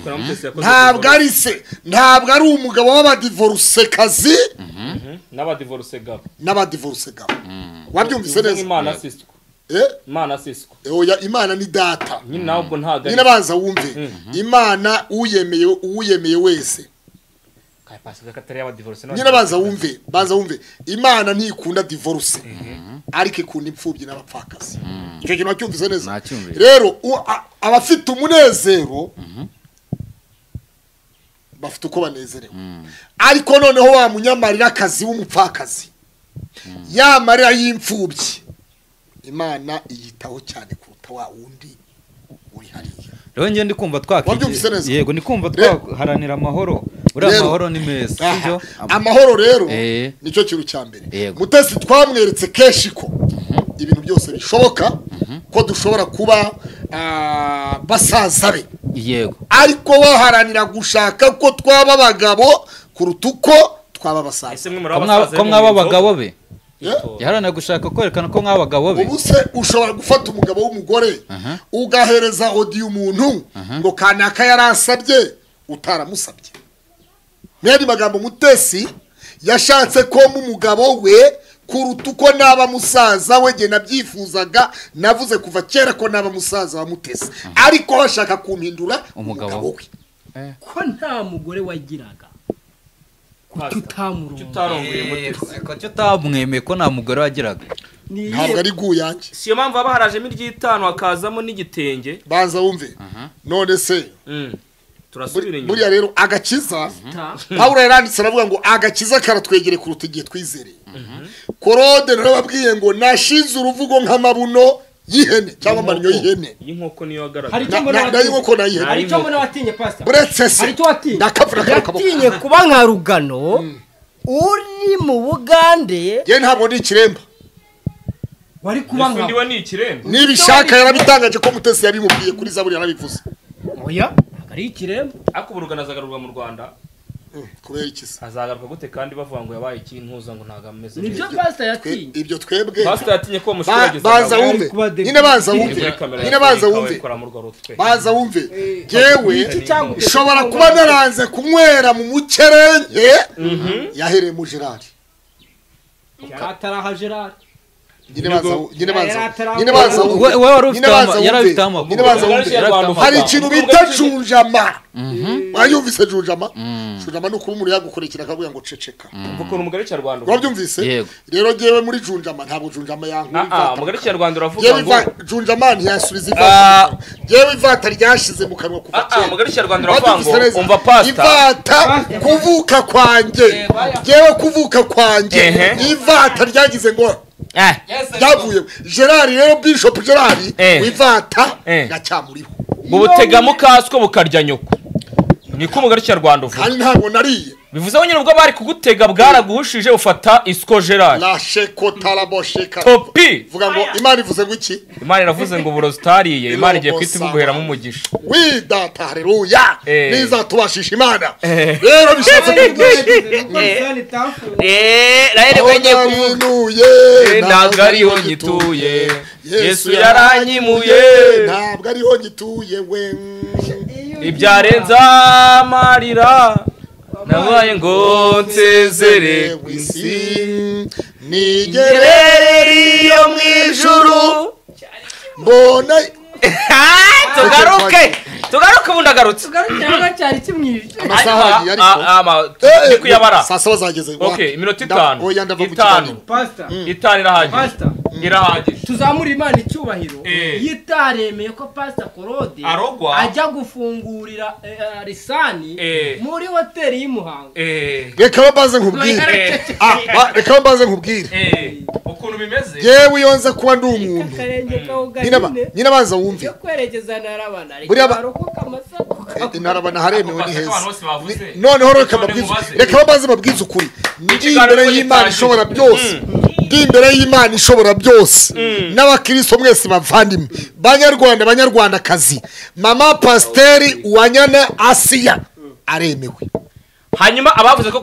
Ntabwo ari se, ntabwo ari umugabo w'abadivorusekazi n'abadivorusegabo. Wabyumvise neza? Imana sisiko. Oya, Imana ni data. Nyine banza wumve. Imana uyemeye wese. Nyine banza wumve. Imana ntikunda divorce. Ariko ikunda imfubyi n'abapfakazi. Icyo kintu wacyumvise neza? Rero abafite umunezero bafite uko banezerewe. Ariko noneho wa munyamarira akazi w'umupfakazi yamarira y'imfubyi Imana iyitaho cyane kuruta wa wundi uri hariya. Rero ngiye ndi kumva twakije. Yego ndi kumva twaharanira amahoro. Uriya amahoro ni meza, sibyo? Amahoro rero nicyo kintu cya mbere. Mutesi twamweretse keshi ko ibintu byose bishoboka, ko dushobora kuba basaza be. Yego. Ariko waharanira gushaka ko twaba abagabo kuruta uko twaba basaza. Ko mwaba abagabo be. Yaharanira gushaka kwerekana ko mwaba abagabo be. Ubuse ushobora gufata umugabo w'umugore ugahereza audio umuntu ngo kanaka yarasabye utaramusabye. Mwari magambo Mutesi yashatse ko mu mugabo we kuruta uko naba musaza we, je nabyifuzaga, navuze kuva kera ko naba musaza wa Mutesi, ariko bashaka kumpindura umugabo we. Ko nta mugore wagiraga utamwemeye ko nta mugore wagiraga. Ntabwo ari guyange. Siyo mpamvu haba harajemo iry'itanu akazamo n'igitenge. Banza wumve. None se turasubira inyuma. Buriya rero agakiza Pawulo yaranditse aravuga ngo agakiza karatwegere kuruta igihe twizereye. Korode narababwiye ngo nashize uruvugo nk'amabuno y'ihene cyangwa amanyo y'ihene. Y'inkoko niyo agaragara. Hari icyo mbona watinye pastor. Buretse se ndakavura kaboko. Yatinye kuba nka Rugano uri mu Bugande. Je ntabwo ndi ikiremba. Wari kuba nka ndiwe ni ikiremba. Nibishaka yarabitangaje ko Mutesi yabimubwiye kuri Zaburi yarabivuze. Oya, ari ikiremba. Akuburugana azagarurwa mu Rwanda. Kubera ikisa azagaruka gute kandi bavuga ngo yabaye ikintuza ngo ntaga ameze nibyo pastor yatinye. Ibyo twebwe pastor yatinye ko mushikirageza. Baza wumve. Nyine baza wumve. Jewe shobora kuba naranze kunywera mu mukerenge yahereye mu Gerard. Yarataraha Gerard. Nyine baza we wari ufite yarabitamo. Hari ikintu bita junjama. Wayumvise junjama? Junjama nuko umuntu yagukorekera akavuga ngo ceceka. Kuko umugari cya Rwanda. Wabyumvise? Rero jewe muri junjama ntabwo junjama yankura. Umugari cya Rwanda uravuga ngo junjama ntiyasubiza ivata. Jewe ivata ryashize mu kanwa kuva kera. Umugari cya Rwanda uravuga ngo umva pastor. Ivata kuvuka kwanjye. Jewe kuvuka kwanjye. Ivata ryagize ngo yavuye Gerard rero Bishop Gerard wivata gacyamuriho bubutega mukaswe bukarya nyoko niko umugari cya Rwanda uvuga kandi ntabwo nariye bivuze ngo nyine ubwo bari kugutega bwaraguhushije ufata isko Gerard la sheko talabosheka topi vuga ngo Imana ivuze ngo iki Imana iravuze ngo burozitariye Imana igiye kwita ibuguheramo umugisha wi data haleluya niza tubashisha Imana rero bishatse rero wenye kuvunuye ntabwo ariho nyituye Yesu yaranyimuye ntabwo ariho nyituye we ibyarenza amarira nabaye ngo nsezere ku isi nigerere iyo mu ijuru mbona tugaruke ubundi agarutse tugarukiraga cyari kimwije amasaha agiye ariko kuyabara saa saba zageze iminota 5 irahagije tuzamura Imana icyubahiro yitaremeye ko Pastor Claude ajya gufungurira Risani muri hoteli y'Imuhanga reka baze nkubwire reka baze nkubwire ukuntu bimeze yewe yonze kuba ndi umuntu nyine baza wumve kwerekeza narabana narabana haremewe ni heza noneho reka baze babwize ukuri ndi imbere y'Imana ishobora byose ndi imbere y'Imana ishobora byose n'abakristo mwese bavandimwe banyarwandakazi mama Pasiteri Uwanyana Asiya aremewe hanyuma abavuze ko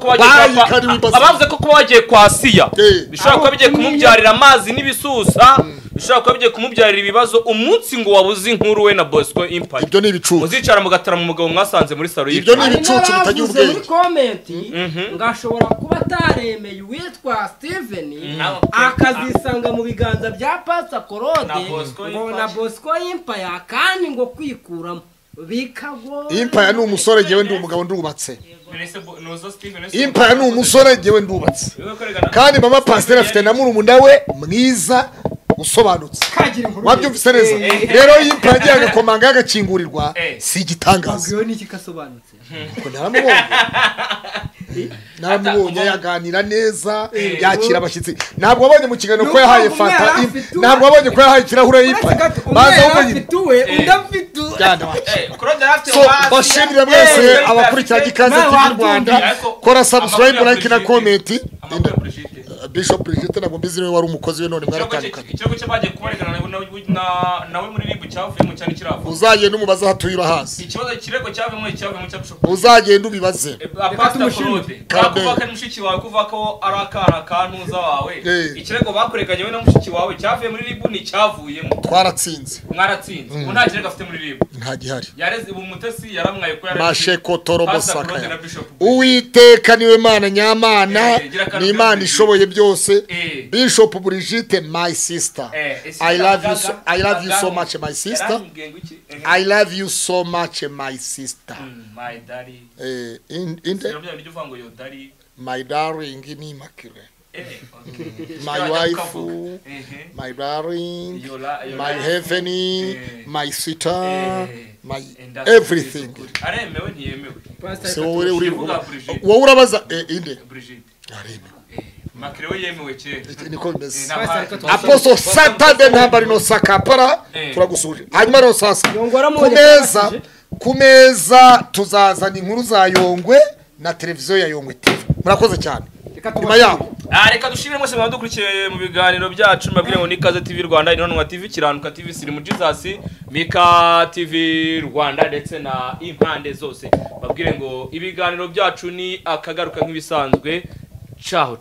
kuba bagiye kwa Siya bishobora kuba bigiye kumubyarira amazi n'ibisusa bishobora kuba bigiye kumubyarira ibibazo umunsi ngo wabuze inkuru we na Bosco Empire ibyo ni ibicucu muzicara mugatara mu mugabo mwasanze muri salo ibyo ni ibicucu bitagira ubwenge muri comment ngashobora kuba ataremeye uwitwa Steven akazisanga mu biganza bya Pastor Claude ngo na Bosco Empire kandi ngo kwikuramo bikago Empire ni umusore jewe ndi umugabo ndubatse Empire ni umusore jewe ndubatse kandi mama Pastor afite na murumuna we mwiza usobanutse wabyumvise neza rero Empire agiye agakomanga agakingurirwa si igitangaza ubwo niki kasobanutse ko naramubonye yaganira neza yakira abashyitsi ntabwo wabonye mu kiganiro ko yahaye fanta ntabwo wabonye ko yahaye ikirahure Empire baza umenye bashimire mwese abakurikira Gikaze TV Rwanda kora subscribe like na comment Bishop Brigitte ntabwo mbizi niwe wari umukozi we none mwaratandukanye ikirego cyo bagiye kubaregana nawe muri ribu cyavuye mu cyane kiravuga uzagenda umubaza hatuye urahazi ikibazo ikirego cyavuye mu cya Bishop uzagenda ubibaze Pastor Claude kuva ko mushiki wawe kuva ko ari akana kantuza wawe ikirego bakureganye we na mushiki wawe cyavuye muri ribu ni cyavuyemo twaratsinze mwaratsinze ubu nta kirego afite muri ribu nta gihari yareze ubu mutesi yaramwaye ko yareze masheko torobo saka Uwiteka niwe Mana nyamana ni Imana ishoboye byose Bishop Brigitte my sister I love you so much my sister I love you so much my sister my daddy my darling ni makire my wife my darling my heavenly my sister my everything aremewe ntiyemewe wowe urabaza inde makire we yemewe cyane niko bimeze Apostle Saturday ntambari no sakapara turagusuje hanyuma no sasa ku meza tuzazana inkuru za Yongwe na televiziyo ya Yongwe TV murakoze cyane nyuma yaho reka dushimire mwese mwadukurikiye mu biganiro byacu mbabwire ngo ni Ikaze TV Rwanda Inonwa TV Kiranuka TV Sirimu Jesus Mika TV Rwanda ndetse na impande zose babwire ngo ibiganiro byacu ni akagaruka nk'ibisanzwe ciao